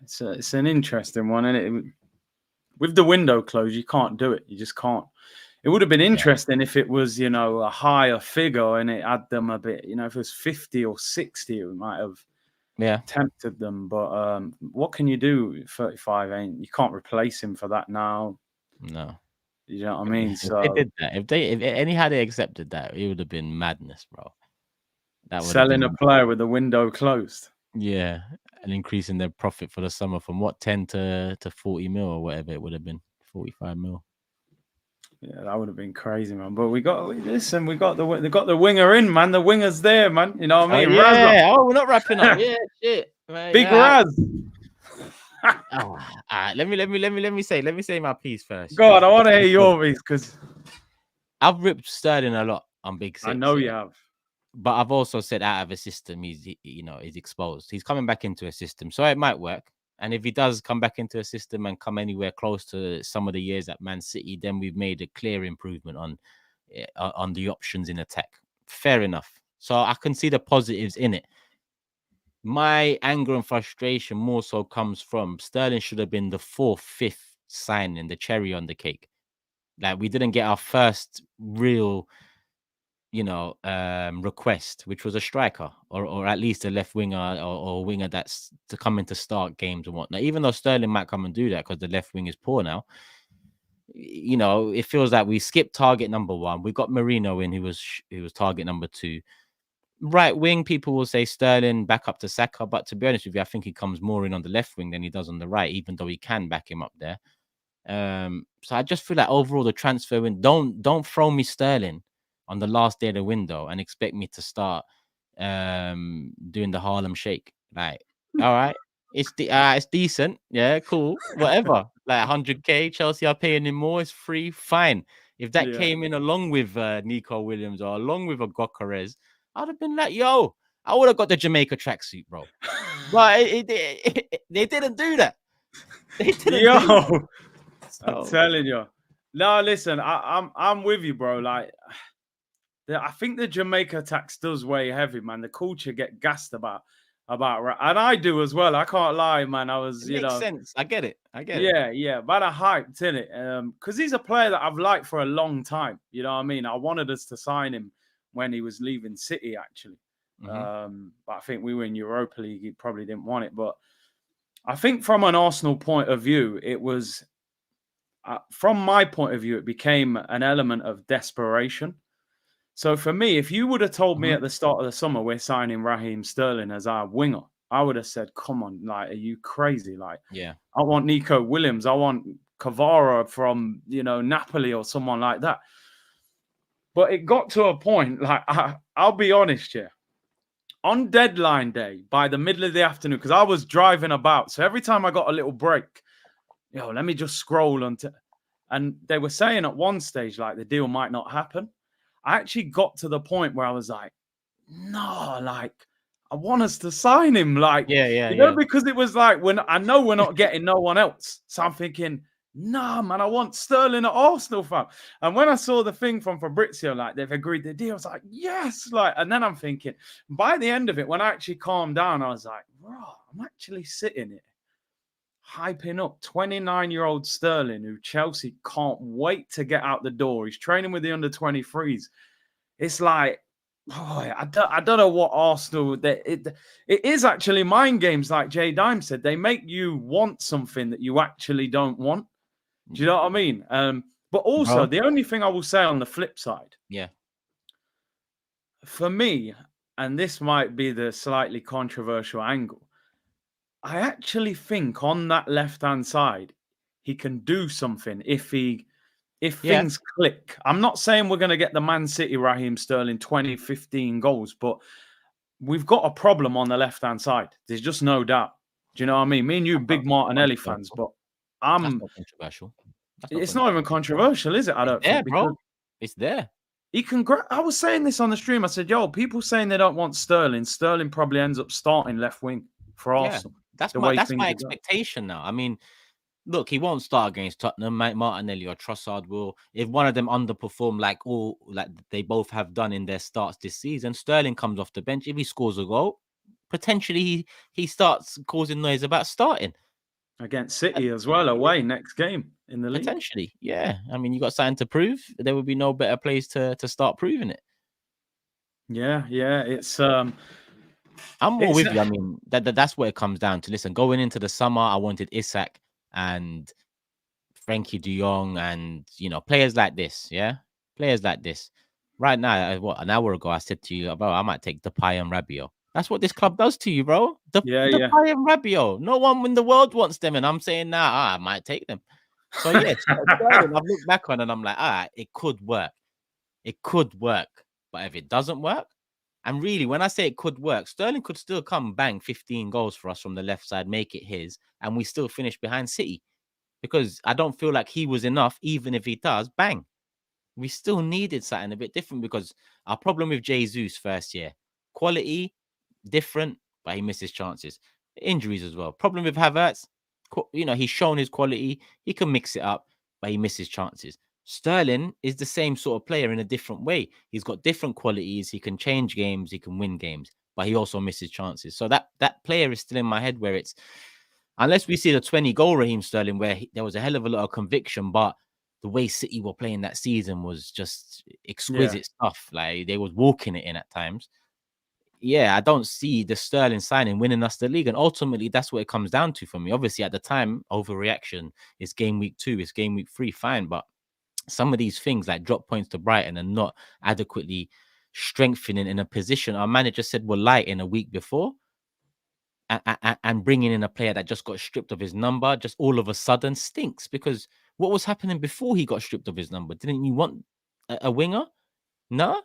it's an interesting one, isn't it? With the window closed, you can't do it. You just can't. It would have been interesting if it was, you know, a higher figure and it had them a bit, you know, if it was 50 or 60, it might have tempted them. But what can you do? 35 ain't, you can't replace him for that now. No. You know what I mean? If So they did that, if any had accepted that, it would have been madness, bro. That would selling have a been, player with the window closed. yeah, and increasing their profit for the summer from what 10 to 40 mil or whatever it would have been, 45 mil. Yeah, that would have been crazy, man. But we got the winger in, man. The winger's there, man. You know what I mean? Yeah. Oh, we're not wrapping up. Yeah, shit. Man, Big Raz. Let me say my piece first. Go on, I want to hear your piece because I've ripped Sterling a lot on Big Six. I know you have. But I've also said out of a system, he's exposed. He's coming back into a system, so it might work. And if he does come back into a system and come anywhere close to some of the years at Man City, then we've made a clear improvement on the options in attack. Fair enough. So I can see the positives in it. My anger and frustration more so comes from Sterling should have been the 4th, 5th signing, the cherry on the cake. Like, we didn't get our first real, request, which was a striker or at least a left winger or a winger that's to come in to start games and whatnot. Even though Sterling might come and do that because the left wing is poor now, it feels like we skipped target number 1. We got Merino in, who was target number 2. Right wing, people will say Sterling back up to Saka, but to be honest with you, I think he comes more in on the left wing than he does on the right, even though he can back him up there. So I just feel like overall the transfer don't throw me Sterling on the last day of the window and expect me to start doing the Harlem Shake. Like, all right, it's decent, yeah, cool, whatever. Like 100k, Chelsea are paying him more. It's free, fine. If that came in along with Nico Williams or along with a Gokares, I'd have been like, yo, I would have got the Jamaica tracksuit, bro. But they didn't do that. They didn't do that. I'm telling you. No, listen, I'm with you, bro. Like, I think the Jamaica tax does weigh heavy, man. The culture get gassed about, and I do as well. I can't lie, man. I was, it makes sense. I get it. Yeah, but I hyped in it, because he's a player that I've liked for a long time. You know what I mean? I wanted us to sign him when he was leaving City, actually. Mm-hmm. But I think we were in Europa League. He probably didn't want it, but I think from an Arsenal point of view, it was. From my point of view, it became an element of desperation. So for me, if you would have told me at the start of the summer we're signing Raheem Sterling as our winger, I would have said, come on, like, are you crazy? Like, yeah, I want Nico Williams. I want Kvara from, Napoli or someone like that. But it got to a point, like, I'll be honest here. On deadline day, by the middle of the afternoon, because I was driving about. So every time I got a little break, let me just scroll onto. And they were saying at one stage, like, the deal might not happen. I actually got to the point where I was like, no, like, I want us to sign him. Like, because it was like, when I know we're not getting no one else. So I'm thinking, nah, man, I want Sterling at Arsenal, fam. And when I saw the thing from Fabrizio, like, they've agreed the deal, I was like, yes. Like, and then I'm thinking, by the end of it, when I actually calmed down, I was like, bro, I'm actually sitting here hyping up 29-year-old Sterling, who Chelsea can't wait to get out the door. He's training with the under-23s. It's like, boy, I don't know what Arsenal... It is actually mind games, like Jay Dime said. They make you want something that you actually don't want. Do you know what I mean? But also, the only thing I will say on the flip side... Yeah. For me, and this might be the slightly controversial angle, I actually think on that left-hand side, he can do something if things click. I'm not saying we're going to get the Man City Raheem Sterling 20-15 goals, but we've got a problem on the left-hand side. There's just no doubt. Do you know what I mean? Me and you, big Martinelli fans, but that's not controversial. It's not even controversial, is it? I don't think. Bro. It's there. He can. I was saying this on the stream. I said, yo, people saying they don't want Sterling. Sterling probably ends up starting left wing for Arsenal. That's my expectation now. I mean, look, he won't start against Tottenham. Martinelli or Trossard will. If one of them underperform like they both have done in their starts this season, Sterling comes off the bench. If he scores a goal, potentially he starts causing noise about starting. against City as well, away next game in the league. Potentially, yeah. I mean, you got something to prove. There would be no better place to start proving it. Yeah, it's I'm more it's with you. I mean, that's what it comes down to. Listen, going into the summer, I wanted Isak and Frankie De Jong and players like this. Yeah, players like this. Right now, what an hour ago, I said to you about I might take Depay and Rabiot. That's what this club does to you, bro. yeah. Depay and Rabiot. No one in the world wants them, and I'm saying now I might take them. So yes, Sterling, I've looked back on and I'm like, all right, it could work. It could work. But if it doesn't work, and really, when I say it could work, Sterling could still come bang 15 goals for us from the left side, make it his, and we still finish behind City. Because I don't feel like he was enough, even if he does, bang. We still needed something a bit different because our problem with Jesus first year, quality, different, but he misses chances. Injuries as well. Problem with Havertz, he's shown his quality. He can mix it up, but he misses chances. Sterling is the same sort of player in a different way. He's got different qualities. He can change games. He can win games, but he also misses chances. So that player is still in my head where it's, unless we see the 20-goal Raheem Sterling where there was a hell of a lot of conviction, but the way City were playing that season was just exquisite stuff. Like they was walking it in at times. Yeah, I don't see the Sterling signing winning us the league. And ultimately, that's what it comes down to for me. Obviously, at the time, overreaction. It's game week 2, it's game week 3, fine. But some of these things like drop points to Brighton and not adequately strengthening in a position our manager said were light in a week before. And bringing in a player that just got stripped of his number, just all of a sudden stinks. Because what was happening before he got stripped of his number? Didn't you want a winger? No?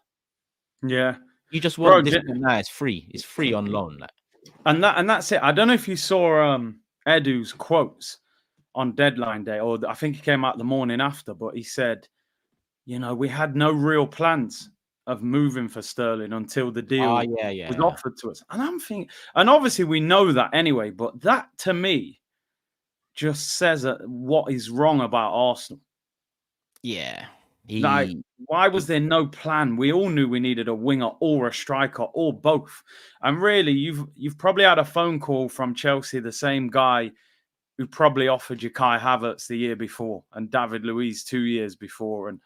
Yeah. You just want this one now. It's free. It's free on loan. Like. And that's it. I don't know if you saw Edu's quotes on deadline day, or I think he came out the morning after, but he said, we had no real plans of moving for Sterling until the deal was offered to us. And I'm thinking, and obviously we know that anyway, but that to me just says what is wrong about Arsenal. Yeah. Why was there no plan? We all knew we needed a winger or a striker or both. And really, you've probably had a phone call from Chelsea, the same guy who probably offered you Kai Havertz the year before and David Luiz 2 years before. And,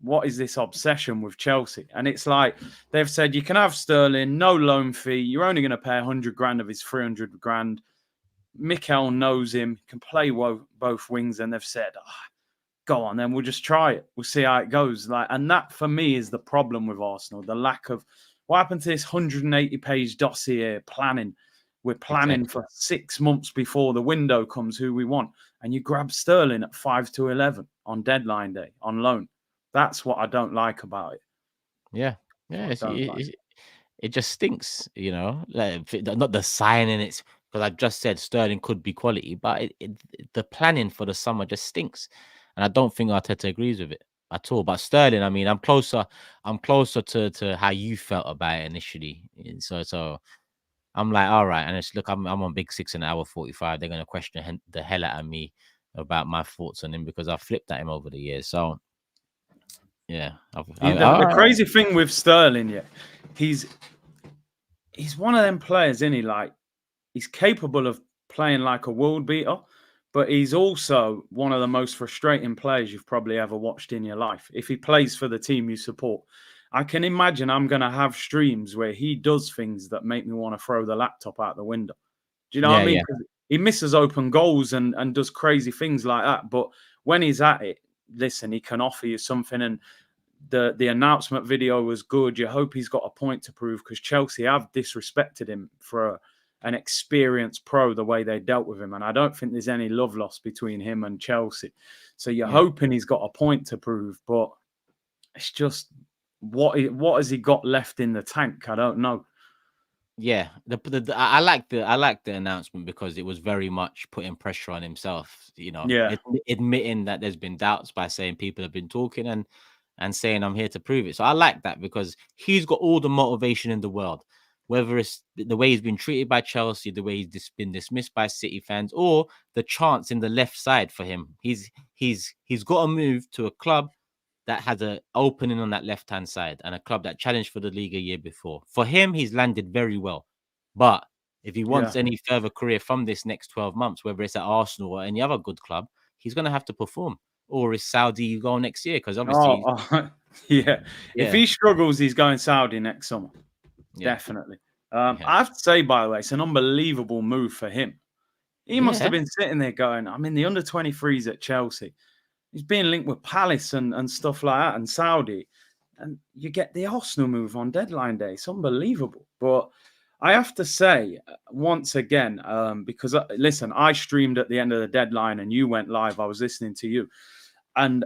what is this obsession with Chelsea? And it's like they've said you can have Sterling, no loan fee. You're only going to pay 100 grand of his 300 grand. Mikel knows him, can play both wings. And they've said, go on, then we'll just try it. We'll see how it goes. And that for me is the problem with Arsenal. The lack of what happened to this 180-page dossier planning. We're planning for 6 months before the window comes who we want. And you grab Sterling at 5 to 11 on deadline day on loan. That's what I don't like about it. Yeah. It just stinks, not the signing. It's because I've just said Sterling could be quality, but the planning for the summer just stinks. And I don't think Arteta agrees with it at all. But Sterling, I mean, I'm closer to how you felt about it initially. So I'm like, all right. And it's look, I'm on Big 6 in an hour 45. They're gonna question the hell out of me about my thoughts on him because I flipped at him over the years. So yeah. The crazy thing with Sterling, he's one of them players, isn't he? Like he's capable of playing like a world beater. But he's also one of the most frustrating players you've probably ever watched in your life. If he plays for the team you support, I can imagine I'm going to have streams where he does things that make me want to throw the laptop out the window. Do you know what I mean? Yeah. He misses open goals and does crazy things like that. But when he's at it, listen, he can offer you something. And the announcement video was good. You hope he's got a point to prove because Chelsea have disrespected him for an experienced pro the way they dealt with him. And I don't think there's any love lost between him and Chelsea. So you're hoping he's got a point to prove, but it's just what has he got left in the tank? I don't know. Yeah, I like the announcement because it was very much putting pressure on himself, admitting that there's been doubts by saying people have been talking and saying I'm here to prove it. So I like that because he's got all the motivation in the world. Whether it's the way he's been treated by Chelsea, the way he's been dismissed by City fans, or the chance in the left side for him, he's got to move to a club that has an opening on that left-hand side and a club that challenged for the league a year before. For him, he's landed very well. But If he wants any further career from this next 12 months, whether it's at Arsenal or any other good club, he's going to have to perform. Or is Saudi go next year? Because obviously, yeah. If he struggles, he's going Saudi next summer. Yeah. Definitely. I have to say, by the way, it's an unbelievable move for him. He must have been sitting there going, I'm in the under-23s at Chelsea. He's being linked with Palace and stuff like that and Saudi. And you get the Arsenal move on deadline day. It's unbelievable. But I have to say, once again, because, listen, I streamed at the end of the deadline and you went live. I was listening to you. And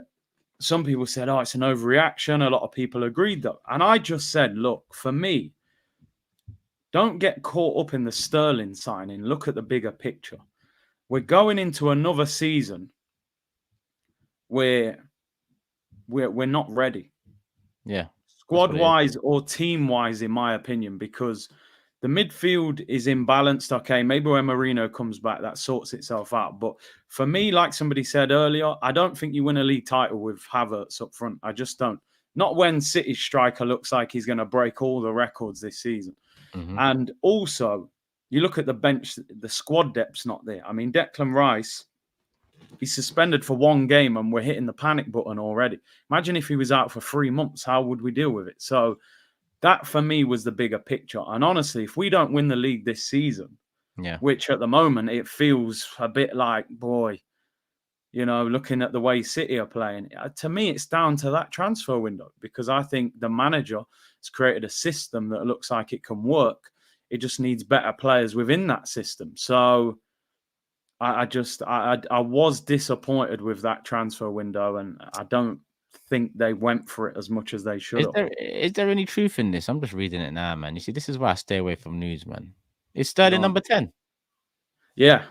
some people said, oh, it's an overreaction. A lot of people agreed, though. And I just said, look, for me, don't get caught up in the Sterling signing. Look at the bigger picture. We're going into another season where we're not ready. Yeah. Squad-wise or team-wise, in my opinion, because the midfield is imbalanced. Okay, maybe when Merino comes back, that sorts itself out. But for me, like somebody said earlier, I don't think you win a league title with Havertz up front. I just don't. Not when City's striker looks like he's going to break all the records this season. Mm-hmm. And also, you look at the bench, the squad depth's not there. I mean, Declan Rice, he's suspended for one game and we're hitting the panic button already. Imagine if he was out for 3 months, how would we deal with it? So that for me was the bigger picture. And honestly, if we don't win the league this season, which at the moment it feels a bit like, boy, you know, looking at the way City are playing, to me, it's down to that transfer window because I think the manager has created a system that looks like it can work. It just needs better players within that system. So I was disappointed with that transfer window, and I don't think they went for it as much as they should have. Is there any truth in this? I'm just reading it now, man. You see, this is why I stay away from news, man. Is Sterling number 10? Yeah.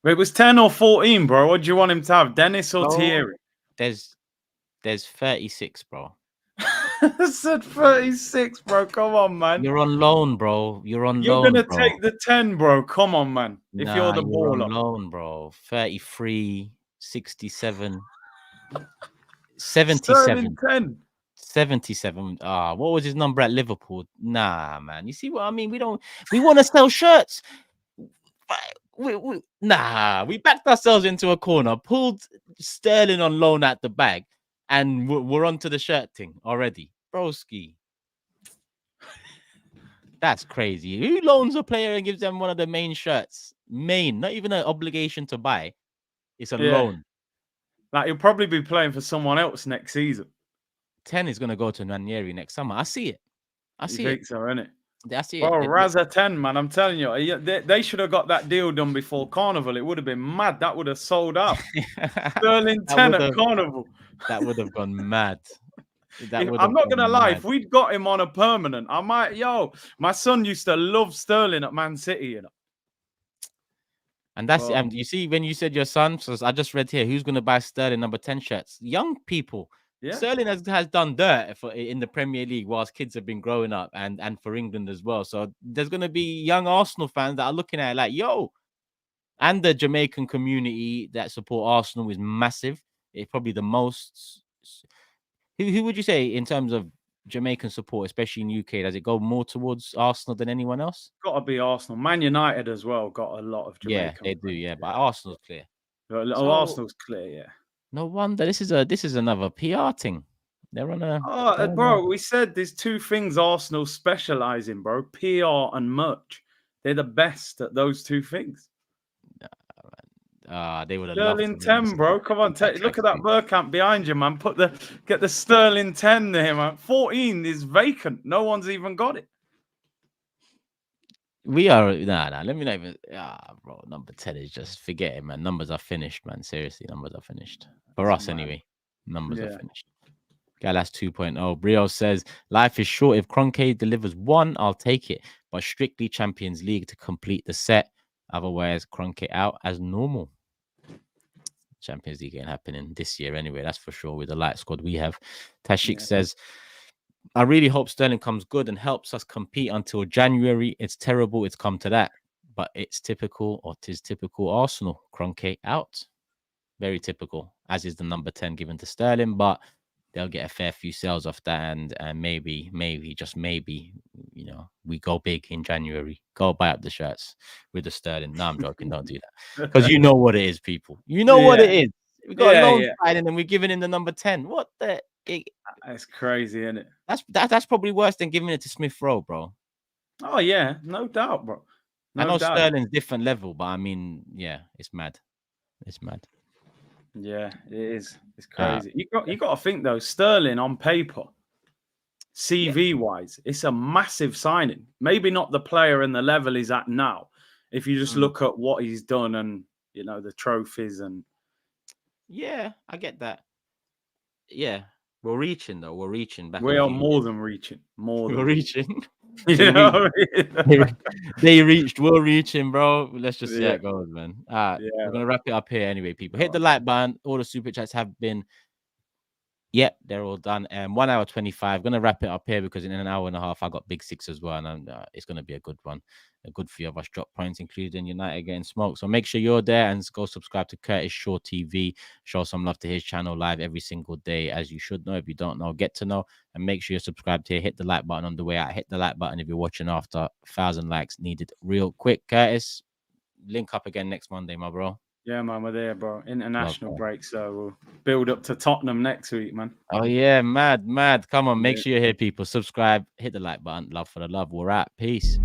It was 10 or 14, bro. What do you want him to have? Dennis or Thierry? There's 36, bro. I said 36, bro. Come on, man. You're on loan, bro. You're on loan. You're going to take the 10, bro. Come on, man. If you're the baller. On loan, bro. 33, 67, 77. 10. 77. What was his number at Liverpool? Nah, man. You see what I mean? We want to sell shirts. We backed ourselves into a corner, pulled Sterling on loan at the back, and we're onto the shirt thing already. Broski. That's crazy. Who loans a player and gives them one of the main shirts? Not even an obligation to buy. It's a loan. Like, he'll probably be playing for someone else next season. 10 is going to go to Ranieri next summer. I see it. I see it. You think so, innit? I see it. Oh, Raza 10, man. I'm telling you. They should have got that deal done before Carnival. It would have been mad. That would have sold out. Sterling 10 at Carnival. That would have gone mad. I'm not going to lie. If we'd got him on a permanent, I might, my son used to love Sterling at Man City, you know. And that's, you see, when you said your son, so I just read here, who's going to buy Sterling number 10 shirts? Young people. Yeah. Sterling has done dirt in the Premier League whilst kids have been growing up and for England as well. So there's going to be young Arsenal fans that are looking at it like, yo. And the Jamaican community that support Arsenal is massive. It's probably the most. Who would you say in terms of Jamaican support, especially in UK? Does it go more towards Arsenal than anyone else? Got to be Arsenal. Man United as well got a lot of Jamaican. Yeah, they do. Yeah, but Arsenal's clear. Arsenal's clear. Yeah. No wonder this is another PR thing. They're on a. Bro, we said there's two things Arsenal specialize in, bro: PR and merch. They're the best at those two things. They would have Sterling 10, bro. Come on, look at that Bergkamp behind you, man. Get the Sterling 10 there, man. 14 is vacant. No one's even got it. We are Let me not even. Bro, number 10 is just forget it, man. Numbers are finished, man. Seriously, numbers are finished for us anyway. Numbers are finished. Galas 2.0. Brio says life is short. If Kroenke delivers one, I'll take it, but strictly Champions League to complete the set. Otherwise, Kroenke out as normal. Champions League ain't happening this year anyway, that's for sure, with the light squad we have. Tashik says, I really hope Sterling comes good and helps us compete until January. It's terrible it's come to that, but it's typical Arsenal. Kroenke out. Very typical, as is the number 10 given to Sterling, but they'll get a fair few sales off that, and maybe, just maybe, we go big in January. Go buy up the shirts with the Sterling. No, I'm joking. Don't do that, because you know what it is, people. You know what it is. We got a loan signing and we're giving him the number 10. What the? That's crazy, isn't it? That's probably worse than giving it to Smith Rowe, bro. Oh yeah, no doubt, bro. I know Sterling's different level, but I mean, yeah, it's mad. It's mad. Yeah, it is. It's crazy. You got to think though, Sterling on paper, CV wise, it's a massive signing. Maybe not the player and the level he's at now. If you just look at what he's done and the trophies and. Yeah, I get that. Yeah, we're reaching though. We're reaching back. We are more than reaching. We're reaching. They reached. We're reaching, bro. Let's just see how it goes, man. We're gonna wrap it up here anyway, people. Hit the like button. All the super chats have been. Yep, they're all done. 1 hour 25. Gonna wrap it up here because in an hour and a half I got big six as well, and it's gonna be a good one. A good few of us drop points, including United getting smoked. So make sure you're there and go subscribe to Curtis Shaw TV. Show some love to his channel live every single day, as you should know. If you don't know, get to know, and make sure you're subscribed here. Hit the like button on the way out. Hit the like button if you're watching after 1,000 likes needed real quick. Curtis, link up again next Monday, my bro. Yeah, man, we're there, bro. International break, so we'll build up to Tottenham next week, man. Oh yeah, mad. Come on, make sure you're here, people. Subscribe, hit the like button. Love for the love. We're out. Peace.